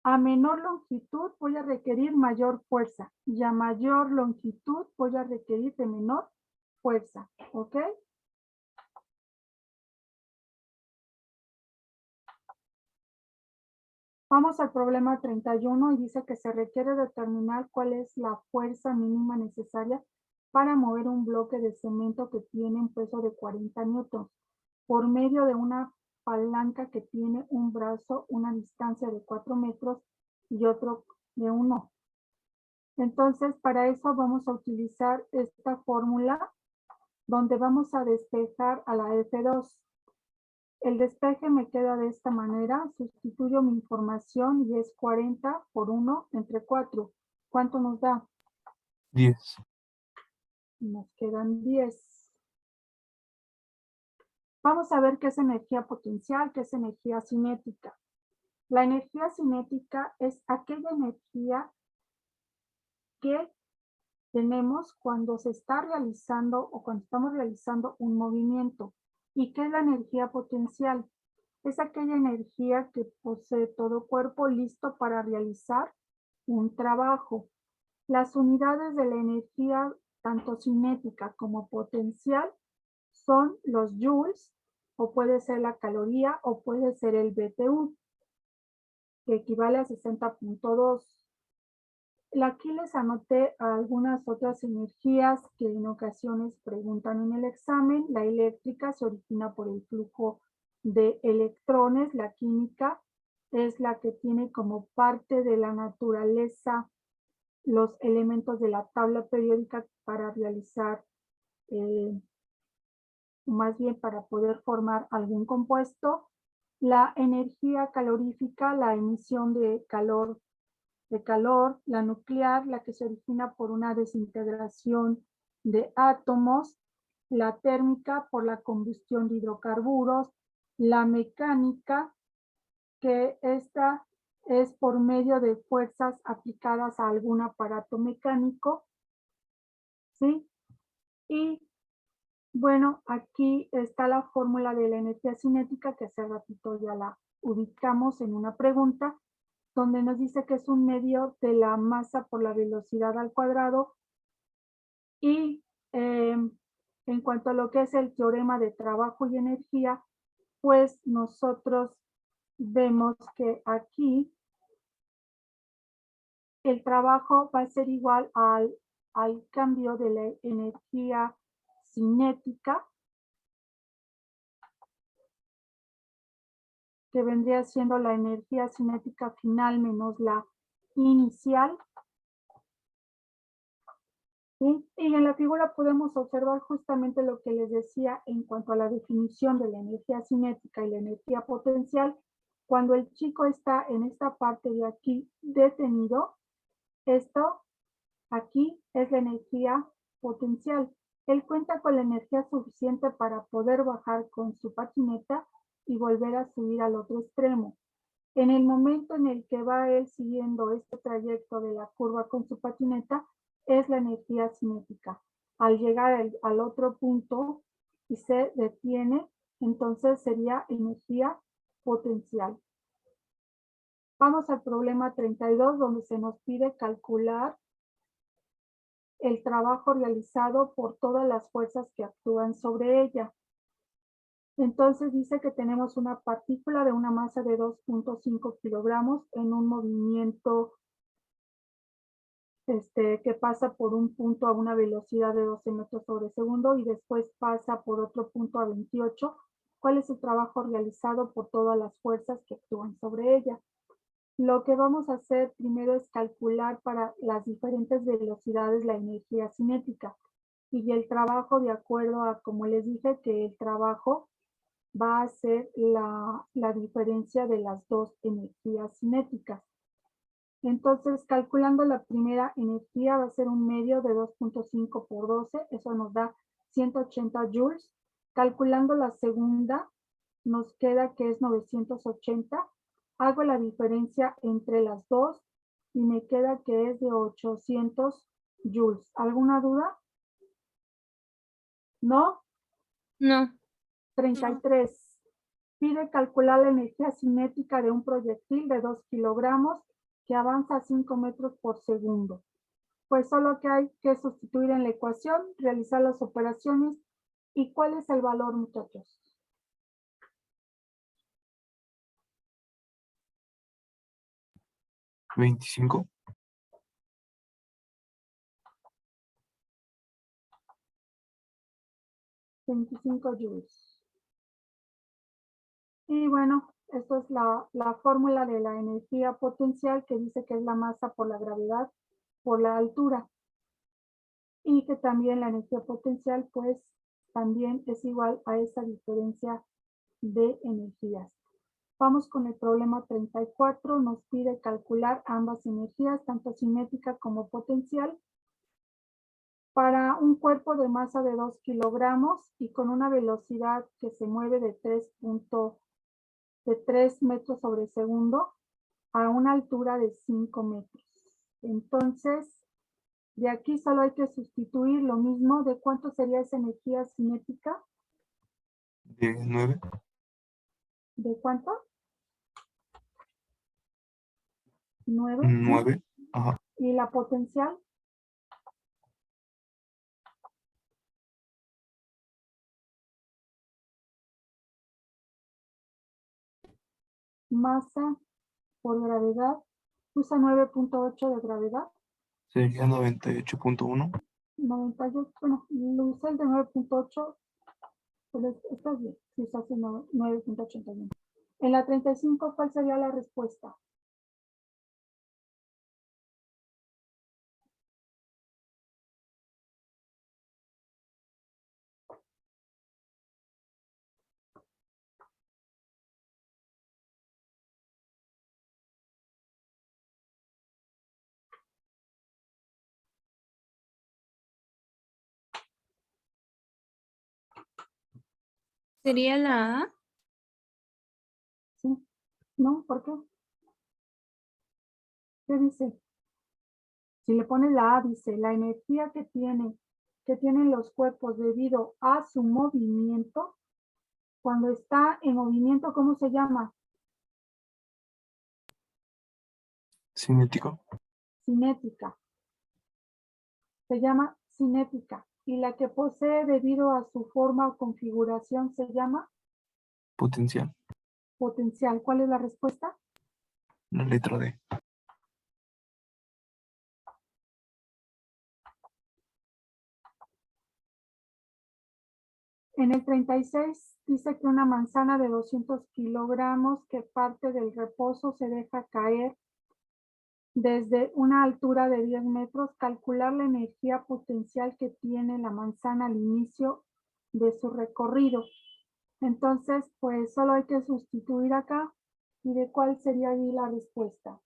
A menor longitud voy a requerir mayor fuerza y a mayor longitud voy a requerir de menor fuerza, ¿ok? Vamos al problema 31 y dice que se requiere determinar cuál es la fuerza mínima necesaria para mover un bloque de cemento que tiene un peso de 40 newtons por medio de una palanca que tiene un brazo, una distancia de 4 metros y otro de 1. Entonces, para eso vamos a utilizar esta fórmula donde vamos a despejar a la F2. El despeje me queda de esta manera, sustituyo mi información y es 40 por 1 entre 4. ¿Cuánto nos da? 10. Nos quedan 10. Vamos a ver qué es energía potencial, qué es energía cinética. La energía cinética es aquella energía que tenemos cuando se está realizando o cuando estamos realizando un movimiento. ¿Y qué es la energía potencial? Es aquella energía que posee todo cuerpo listo para realizar un trabajo. Las unidades de la energía, tanto cinética como potencial, son los joules, o puede ser la caloría, o puede ser el BTU, que equivale a 60.2. Aquí les anoté algunas otras energías que en ocasiones preguntan en el examen. La eléctrica se origina por el flujo de electrones. La química es la que tiene como parte de la naturaleza los elementos de la tabla periódica para realizar, más bien para poder formar algún compuesto. La energía calorífica, la emisión de calor, la nuclear, la que se origina por una desintegración de átomos, la térmica por la combustión de hidrocarburos, la mecánica, que esta es por medio de fuerzas aplicadas a algún aparato mecánico, ¿sí? Y bueno, aquí está la fórmula de la energía cinética que hace ratito ya la ubicamos en una pregunta, donde nos dice que es un medio de la masa por la velocidad al cuadrado. Y en cuanto a lo que es el teorema de trabajo y energía, pues nosotros vemos que aquí el trabajo va a ser igual al cambio de la energía cinética, que vendría siendo la energía cinética final menos la inicial. ¿Sí? Y en la figura podemos observar justamente lo que les decía en cuanto a la definición de la energía cinética y la energía potencial. Cuando el chico está en esta parte de aquí detenido, esto aquí es la energía potencial. Él cuenta con la energía suficiente para poder bajar con su patineta y volver a subir al otro extremo. En el momento en el que va él siguiendo este trayecto de la curva con su patineta, es la energía cinética. Al llegar al otro punto y se detiene, Entonces sería energía potencial. Vamos al problema 32, donde se nos pide calcular el trabajo realizado por todas las fuerzas que actúan sobre ella. Entonces dice que tenemos una partícula de una masa de 2.5 kilogramos en un movimiento que pasa por un punto a una velocidad de 12 metros sobre segundo y después pasa por otro punto a 28. ¿Cuál es el trabajo realizado por todas las fuerzas que actúan sobre ella? Lo que vamos a hacer primero es calcular para las diferentes velocidades la energía cinética y el trabajo, de acuerdo a, como les dije, que el trabajo va a ser la diferencia de las dos energías cinéticas. Entonces, calculando la primera energía va a ser un medio de 2.5 por 12, eso nos da 180 joules. Calculando la segunda, nos queda que es 980. Hago la diferencia entre las dos y me queda que es de 800 joules. ¿Alguna duda? ¿No? No. 33. Pide calcular la energía cinética de un proyectil de 2 kilogramos que avanza a 5 metros por segundo. Pues solo que hay que sustituir en la ecuación, realizar las operaciones. ¿Y cuál es el valor, muchachos? ¿25? 25 joules. Y bueno, esto es la fórmula de la energía potencial, que dice que es la masa por la gravedad por la altura. Y que también la energía potencial, pues, también es igual a esa diferencia de energías. Vamos con el problema 34. Nos pide calcular ambas energías, tanto cinética como potencial, para un cuerpo de masa de 2 kilogramos y con una velocidad que se mueve de 3 metros sobre segundo a una altura de 5 metros. Entonces, de aquí solo hay que sustituir lo mismo. ¿De cuánto sería esa energía cinética? ¿De 9? ¿De cuánto? 9. 9. Ajá. ¿Y la potencial? Masa por gravedad. Usa 9.8 de gravedad. Sería 98.1. 98, bueno, lo usé el de 9.8, pero está bien, si usas 9.81. En la 35, ¿cuál sería la respuesta? ¿Sería la A? ¿Sí? ¿No? ¿Por qué? ¿Qué dice? Si le pones la A, dice, la energía que tienen los cuerpos debido a su movimiento, cuando está en movimiento, ¿cómo se llama? Cinético. Cinética. Se llama cinética. Y la que posee debido a su forma o configuración se llama Potencial. potencial. ¿Cuál es la respuesta? La letra D. En el 36 dice que una manzana de 200 kilogramos que parte del reposo se deja caer desde una altura de 10 metros. Calcular la energía potencial que tiene la manzana al inicio de su recorrido. Entonces, pues solo hay que sustituir acá. ¿Y de cuál sería ahí la respuesta?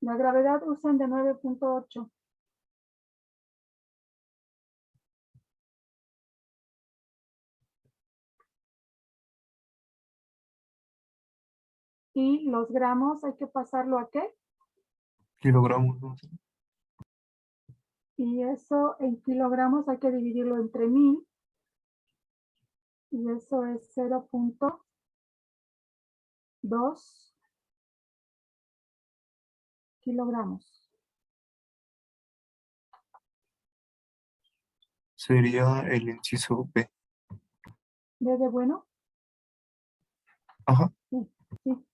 La gravedad usan de 9.8. Y los gramos hay que pasarlo ¿a qué? Kilogramos, ¿no? Y eso en kilogramos hay que dividirlo entre 1000. Y eso es 0.2 kilogramos. Sería el inciso B. ¿B de bueno? Ajá. Sí, sí.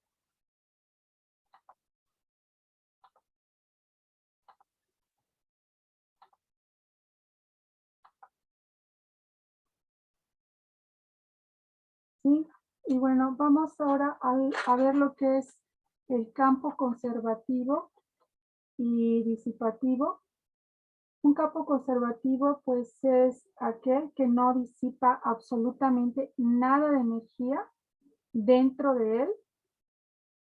Sí, y bueno, vamos ahora a ver lo que es el campo conservativo y disipativo. Un campo conservativo pues es aquel que no disipa absolutamente nada de energía dentro de él.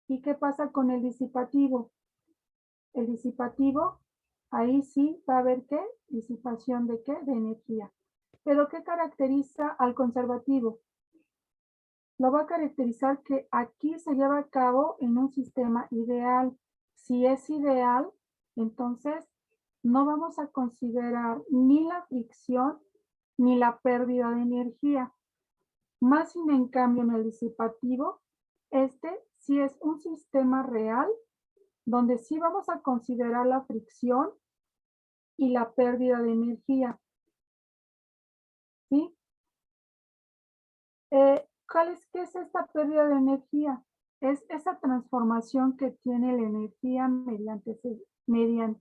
¿Y qué pasa con el disipativo? El disipativo, ahí sí va a haber ¿qué? Disipación de ¿qué? De energía. ¿Pero qué caracteriza al conservativo? Lo va a caracterizar que aquí se lleva a cabo en un sistema ideal. Si es ideal, entonces no vamos a considerar ni la fricción ni la pérdida de energía. Más sin en cambio en el disipativo, este sí es un sistema real donde sí vamos a considerar la fricción y la pérdida de energía. ¿Sí? ¿Qué es esta pérdida de energía? Es esa transformación que tiene la energía mediante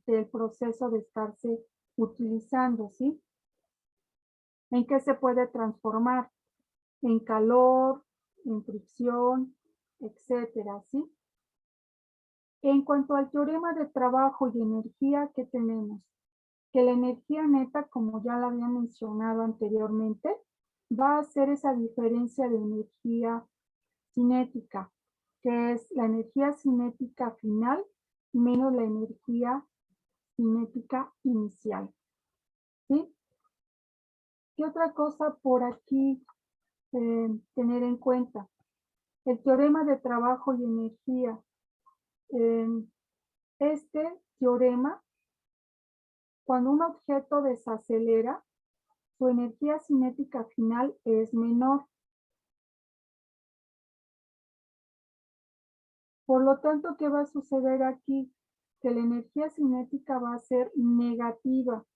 el proceso de estarse utilizando, ¿sí? ¿En qué se puede transformar? En calor, en fricción, etcétera, ¿sí? En cuanto al teorema de trabajo y energía, ¿qué tenemos? Que la energía neta, como ya la había mencionado anteriormente, va a ser esa diferencia de energía cinética, que es la energía cinética final menos la energía cinética inicial. ¿Sí? ¿Qué otra cosa por aquí tener en cuenta? El teorema de trabajo y energía. Este teorema, cuando un objeto desacelera, su energía cinética final es menor. Por lo tanto, ¿qué va a suceder aquí? Que la energía cinética va a ser negativa.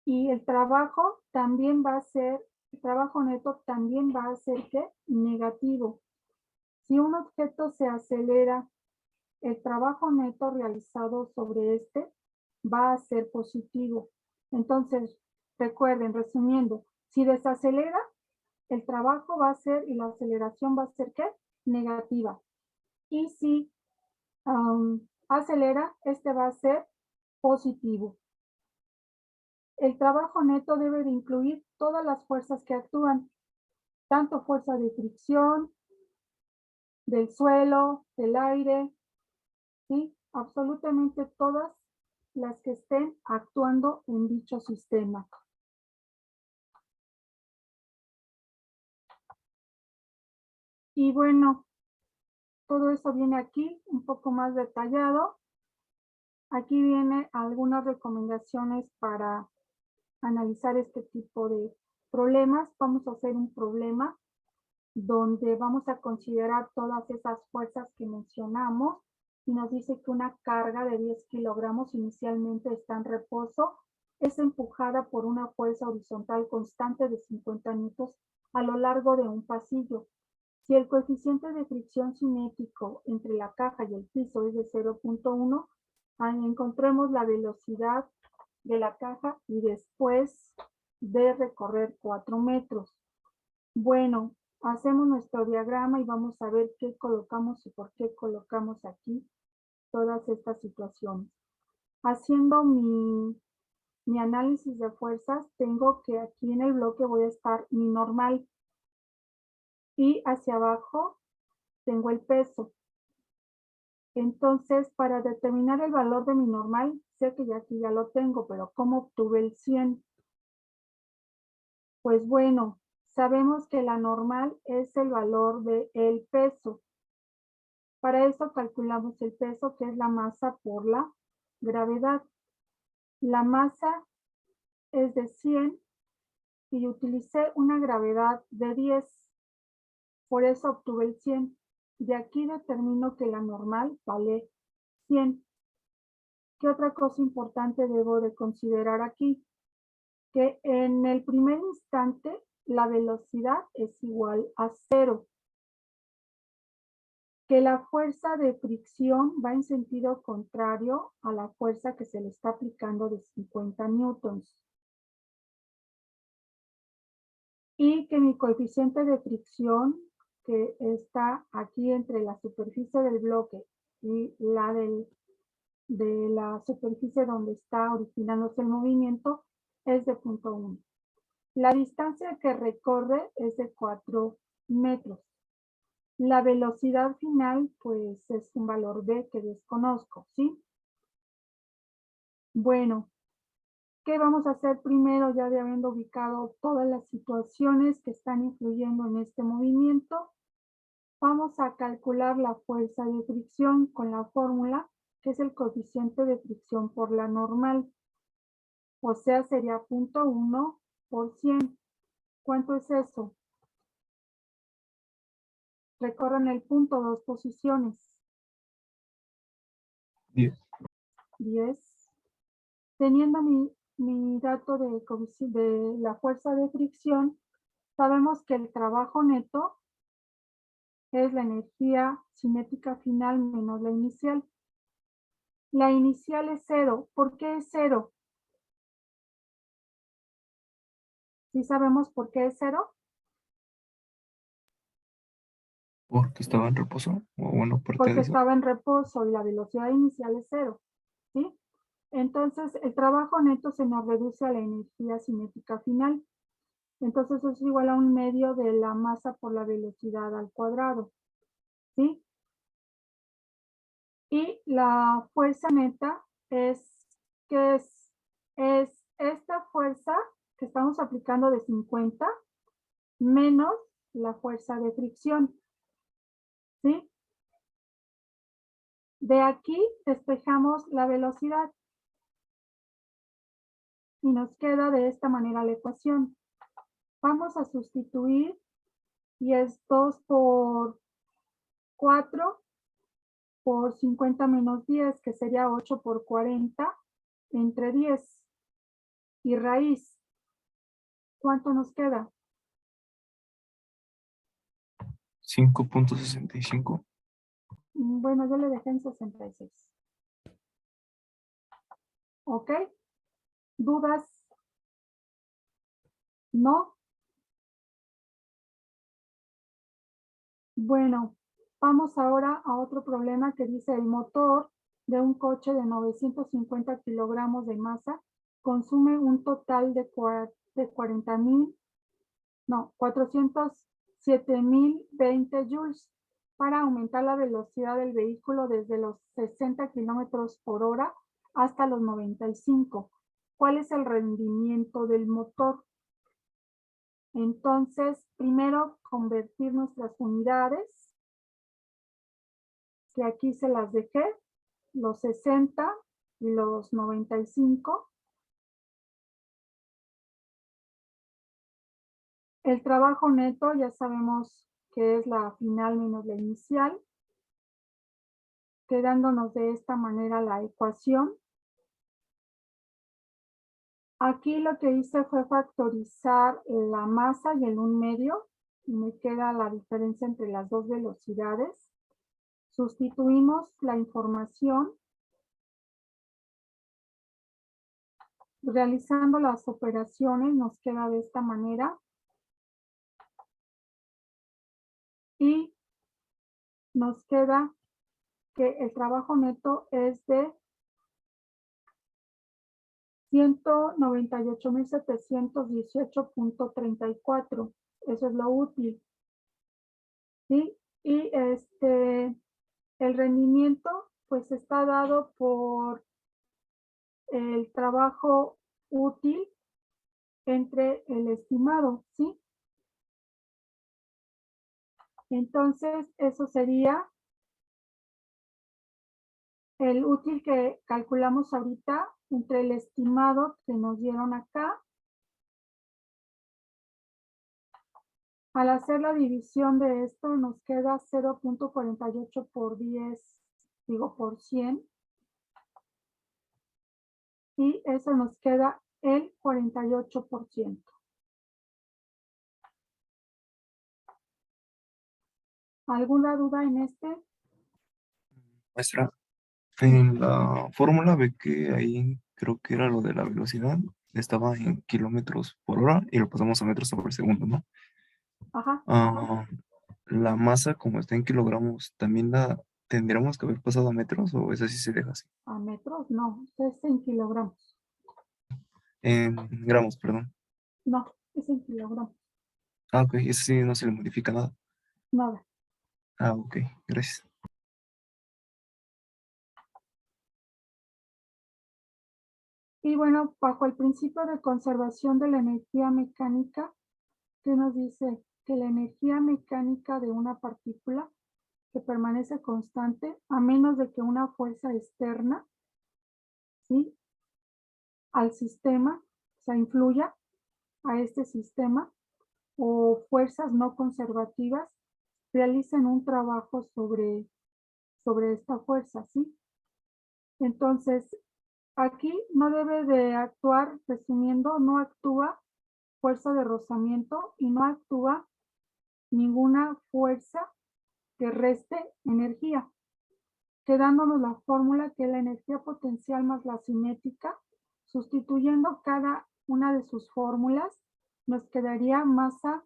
Y el trabajo también va a ser, el trabajo neto también va a ser ¿qué? Negativo. Si un objeto se acelera, el trabajo neto realizado sobre este va a ser positivo. Entonces, recuerden, resumiendo, si desacelera, el trabajo va a ser y la aceleración va a ser ¿qué? Negativa. Y si acelera, este va a ser positivo. El trabajo neto debe de incluir todas las fuerzas que actúan, tanto fuerza de fricción, del suelo, del aire, ¿sí? Absolutamente todas las que estén actuando en dicho sistema. Y bueno, todo eso viene aquí un poco más detallado. Aquí viene algunas recomendaciones para analizar este tipo de problemas. Vamos a hacer un problema donde vamos a considerar todas esas fuerzas que mencionamos y nos dice que una carga de 10 kilogramos inicialmente está en reposo, es empujada por una fuerza horizontal constante de 50 newtons a lo largo de un pasillo. Si el coeficiente de fricción cinético entre la caja y el piso es de 0.1, encontremos la velocidad de la caja y después de recorrer 4 metros. Bueno, hacemos nuestro diagrama y vamos a ver qué colocamos y por qué colocamos aquí todas estas situaciones. Haciendo mi análisis de fuerzas, tengo que aquí en el bloque voy a estar mi normal y hacia abajo tengo el peso. Entonces, para determinar el valor de mi normal, sé que ya aquí ya lo tengo, pero ¿cómo obtuve el 100? Pues bueno, sabemos que la normal es el valor del peso. Para eso calculamos el peso, que es la masa por la gravedad. La masa es de 100 y utilicé una gravedad de 10. Por eso obtuve el 100. De aquí determino que la normal vale 100. ¿Qué otra cosa importante debo de considerar aquí? Que en el primer instante la velocidad es igual a 0. Que la fuerza de fricción va en sentido contrario a la fuerza que se le está aplicando de 50 newtons. Y que mi coeficiente de fricción, que está aquí entre la superficie del bloque y la de la superficie donde está originándose el movimiento, es de 0.1. La distancia que recorre es de 4 metros. La velocidad final, pues, es un valor B que desconozco, ¿sí? Bueno, ¿qué vamos a hacer primero, ya de habiendo ubicado todas las situaciones que están influyendo en este movimiento? Vamos a calcular la fuerza de fricción con la fórmula, que es el coeficiente de fricción por la normal. O sea, sería 0.1 por 100. ¿Cuánto es eso? Recorran el punto 2 posiciones. 10. 10. Teniendo mi dato de la fuerza de fricción, sabemos que el trabajo neto es la energía cinética final menos la inicial. La inicial es 0. ¿Por qué es 0? ¿Sí sabemos por qué es 0? Porque estaba en reposo. O bueno, parte Porque de eso. estaba en reposo y la velocidad inicial es 0. ¿Sí? Entonces, el trabajo neto se nos reduce a la energía cinética final. Entonces, es igual a 1/2 de la masa por la velocidad al cuadrado. ¿Sí? Y la fuerza neta es esta fuerza que estamos aplicando de 50 menos la fuerza de fricción. ¿Sí? De aquí despejamos la velocidad y nos queda de esta manera la ecuación. Vamos a sustituir y es 2 por 4 por 50 menos 10, que sería 8 por 40 entre 10. Y raíz, ¿cuánto nos queda? 5.65. Bueno, yo le dejé en 66. ¿Ok? ¿Dudas? ¿No? Bueno, vamos ahora a otro problema que dice: el motor de un coche de 950 kilogramos de masa consume un total de 407.020 joules para aumentar la velocidad del vehículo desde los 60 kilómetros por hora hasta los 95. ¿Cuál es el rendimiento del motor? Entonces, primero convertir nuestras unidades, que aquí se las dejé, los 60 y los 95. El trabajo neto ya sabemos que es la final menos la inicial, quedándonos de esta manera la ecuación. Aquí lo que hice fue factorizar la masa y el 1/2 y me queda la diferencia entre las dos velocidades. Sustituimos la información realizando las operaciones, nos queda de esta manera. Y nos queda que el trabajo neto es de 198.718.34. Eso es lo útil. ¿Sí? Y el rendimiento pues está dado por el trabajo útil entre el estimado, ¿sí? Entonces, eso sería el útil que calculamos ahorita entre el estimado que nos dieron acá. Al hacer la división de esto, nos queda 0.48 por 10, digo por 100. Y eso nos queda el 48%. ¿Alguna duda en este? Maestra, en la fórmula ve que ahí creo que era lo de la velocidad, estaba en kilómetros por hora y lo pasamos a metros por segundo, ¿no? Ajá, Ah, la masa, como está en kilogramos, ¿también la tendríamos que haber pasado a metros o esa sí se deja así? a metros, no, es en kilogramos. En gramos, perdón. No, es en kilogramos, Ah, ok, eso sí no se le modifica nada. nada. Ah, ok, gracias. Y bueno, bajo el principio de conservación de la energía mecánica, ¿qué nos dice? Que la energía mecánica de una partícula que permanece constante a menos de que una fuerza externa, ¿sí?, al sistema, o sea, influya a este sistema, o fuerzas no conservativas realicen un trabajo sobre esta fuerza, ¿sí? Entonces, aquí no debe de actuar, resumiendo, no actúa fuerza de rozamiento y no actúa ninguna fuerza que reste energía, quedándonos la fórmula que es la energía potencial más la cinética, sustituyendo cada una de sus fórmulas, nos quedaría masa,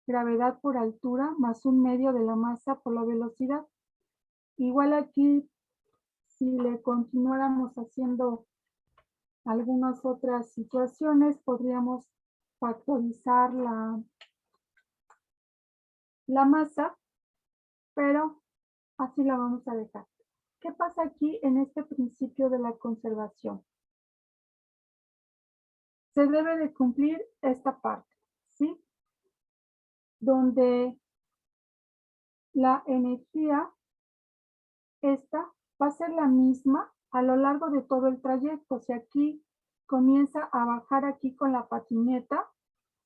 gravedad por altura, más un medio de la masa por la velocidad. Igual aquí, si le continuáramos haciendo algunas otras situaciones, podríamos factorizar la masa, pero así la vamos a dejar. ¿Qué pasa aquí en este principio de la conservación? Se debe de cumplir esta parte, ¿sí? Donde la energía, esta, va a ser la misma a lo largo de todo el trayecto. Si aquí comienza a bajar aquí con la patineta,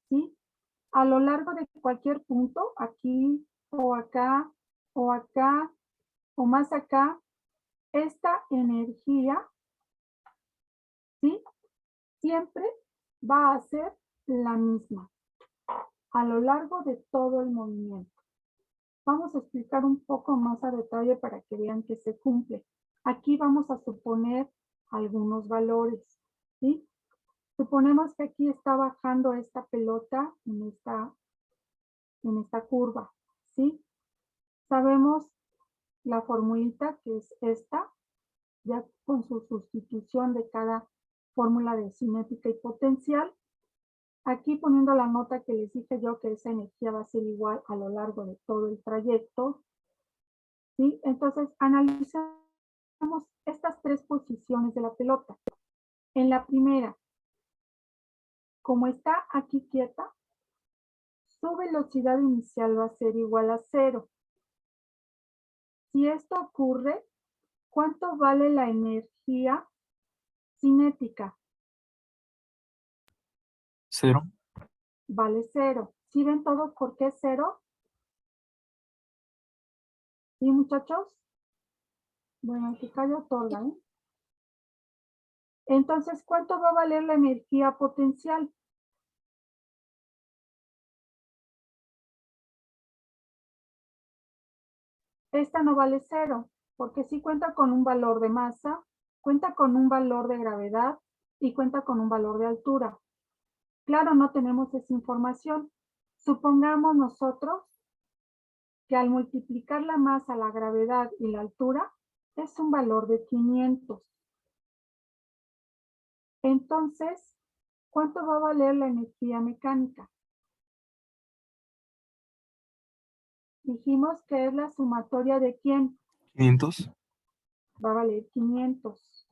¿sí? A lo largo de cualquier punto, aquí o acá o acá o más acá, esta energía, ¿sí?, siempre va a ser la misma a lo largo de todo el movimiento. Vamos a explicar un poco más a detalle para que vean que se cumple. Aquí vamos a suponer algunos valores, ¿sí? Suponemos que aquí está bajando esta pelota en esta curva, ¿sí? Sabemos la formulita que es esta, ya con su sustitución de cada fórmula de cinética y potencial. Aquí poniendo la nota que les dije yo que esa energía va a ser igual a lo largo de todo el trayecto, ¿sí? Entonces analizamos estas tres posiciones de la pelota. En la primera, como está aquí quieta, su velocidad inicial va a ser igual a 0. Si esto ocurre, ¿cuánto vale la energía cinética? 0. Vale 0. ¿Sí ven todos por qué 0? ¿Sí, muchachos? Bueno, el que calla otorga, ¿eh? Entonces, ¿cuánto va a valer la energía potencial? Esta no vale 0, porque sí cuenta con un valor de masa, cuenta con un valor de gravedad y cuenta con un valor de altura. Claro, no tenemos esa información. Supongamos nosotros que al multiplicar la masa, la gravedad y la altura, es un valor de 500. Entonces, ¿cuánto va a valer la energía mecánica? Dijimos que es la sumatoria de ¿quién? 500. Va a valer 500.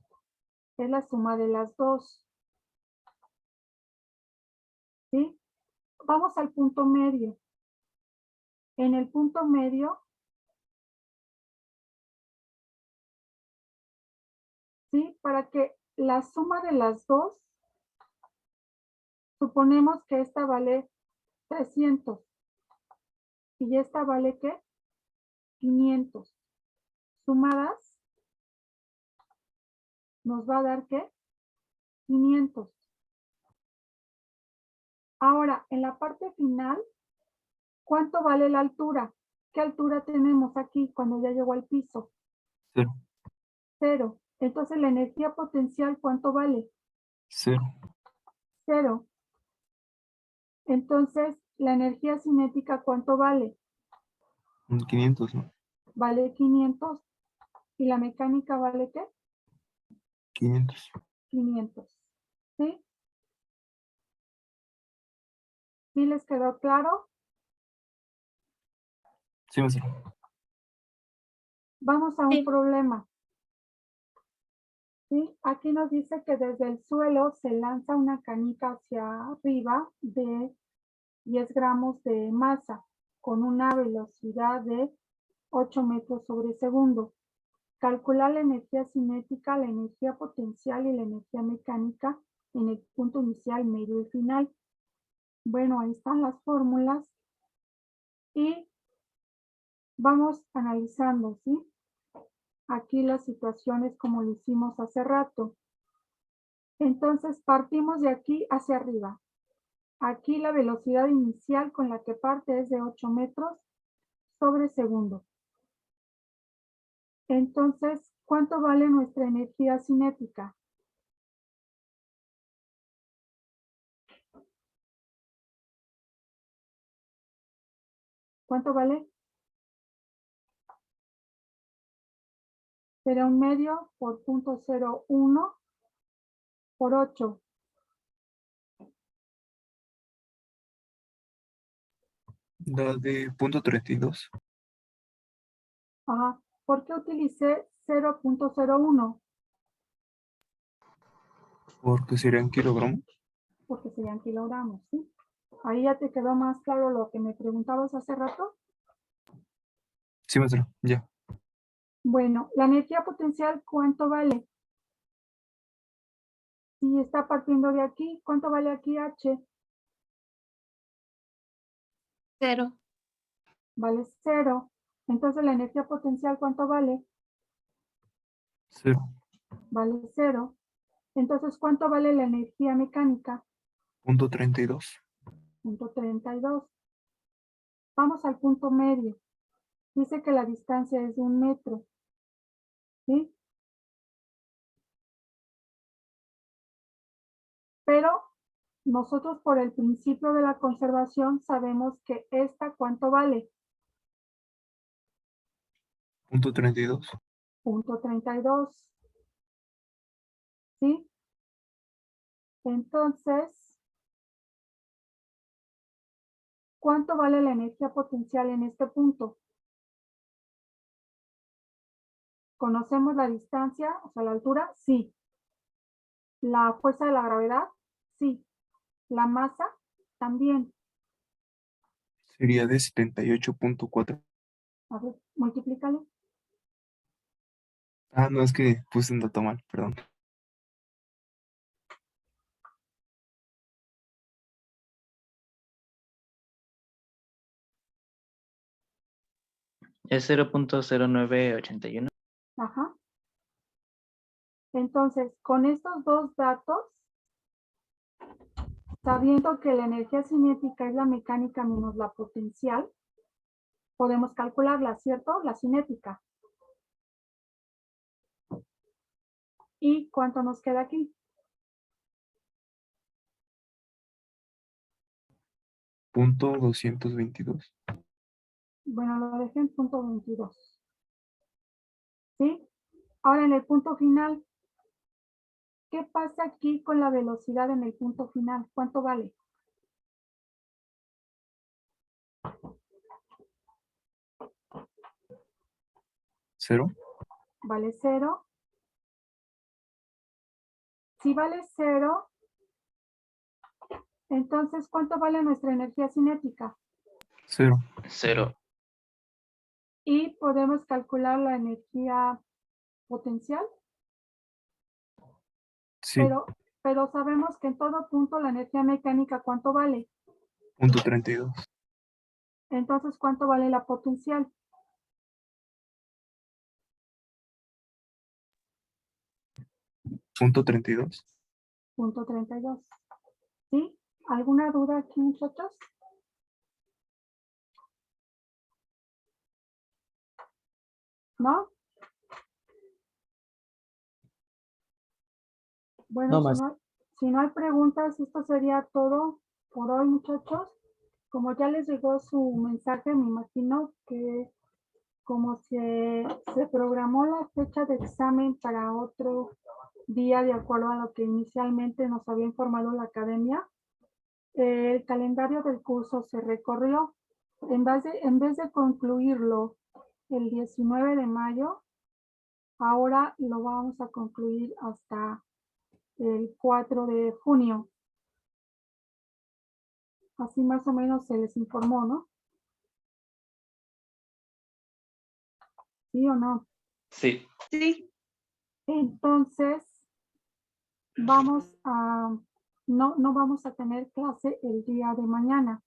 Es la suma de las dos. ¿Sí? Vamos al punto medio. En el punto medio, ¿sí? Para que la suma de las dos, suponemos que esta vale 300 y esta vale ¿qué? 500. Sumadas nos va a dar ¿qué? 500. Ahora, en la parte final, ¿cuánto vale la altura? ¿Qué altura tenemos aquí cuando ya llegó al piso? 0, 0. Entonces, la energía potencial, ¿cuánto vale? 0, 0. Entonces, la energía cinética, ¿cuánto vale? 500, ¿no? Vale 500. ¿Y la mecánica vale qué? 500. 500. ¿Sí? ¿Sí les quedó claro? Sí, maestra. Vamos a un Sí. problema. ¿Sí? Aquí nos dice que desde el suelo se lanza una canica hacia arriba de 10 gramos de masa con una velocidad de 8 metros sobre segundo. Calcular la energía cinética, la energía potencial y la energía mecánica en el punto inicial, medio y final. Bueno, ahí están las fórmulas y vamos analizando, ¿sí? Aquí las situaciones como lo hicimos hace rato. Entonces partimos de aquí hacia arriba. Aquí la velocidad inicial con la que parte es de 8 metros sobre segundo. Entonces, ¿cuánto vale nuestra energía cinética? ¿Cuánto vale? Será 1/2 por 0.01 por 8. La de punto 32, Ajá. ¿Por qué utilicé 0.01? porque serían kilogramos. Porque serían kilogramos, ¿sí? Ahí ya te quedó más claro lo que me preguntabas hace rato. Sí, maestra, ya. Bueno, la energía potencial, ¿cuánto vale? Si está partiendo de aquí, ¿cuánto vale aquí H? 0. Vale 0. Entonces la energía potencial, ¿cuánto vale? 0, Vale 0. Entonces, ¿cuánto vale la energía mecánica? punto 32. Punto 32. Vamos al punto medio. Dice que la distancia es de 1 metro. ¿Sí? Pero nosotros por el principio de la conservación sabemos que esta, ¿cuánto vale? Punto 32. Punto 32. ¿Sí? Entonces, ¿cuánto vale la energía potencial en este punto? ¿Conocemos la distancia, o sea, la altura? Sí. ¿La fuerza de la gravedad? Sí. ¿La masa? También. Sería de 78.4. A ver, multiplícale. Ah, no, es que puse un dato mal, perdón. Es 0.0981. Ajá. Entonces, con estos dos datos, sabiendo que la energía cinética es la mecánica menos la potencial, podemos calcularla, ¿cierto? La cinética. ¿Y cuánto nos queda aquí? Punto 222. Bueno, lo dejé en punto 22. ¿Sí? Ahora en el punto final, ¿qué pasa aquí con la velocidad en el punto final? ¿Cuánto vale? ¿0? ¿Vale 0? Si vale 0, entonces, ¿cuánto vale nuestra energía cinética? 0. 0. Y podemos calcular la energía potencial, Sí, pero sabemos que en todo punto la energía mecánica, ¿cuánto vale? punto 32. Entonces, ¿cuánto vale la potencial? Punto 32. Punto 32. ¿Sí? ¿Alguna duda aquí, muchachos? ¿No? Bueno, No más. si no hay preguntas, esto sería todo por hoy, muchachos. Como ya les llegó su mensaje, me imagino que como se programó la fecha de examen para otro día, de acuerdo a lo que inicialmente nos había informado la academia, el calendario del curso se recorrió. En vez de concluirlo el 19 de mayo, ahora lo vamos a concluir hasta el 4 de junio. Así más o menos se les informó, ¿no? ¿Sí o no? Sí. Sí. Entonces, no vamos a tener clase el día de mañana.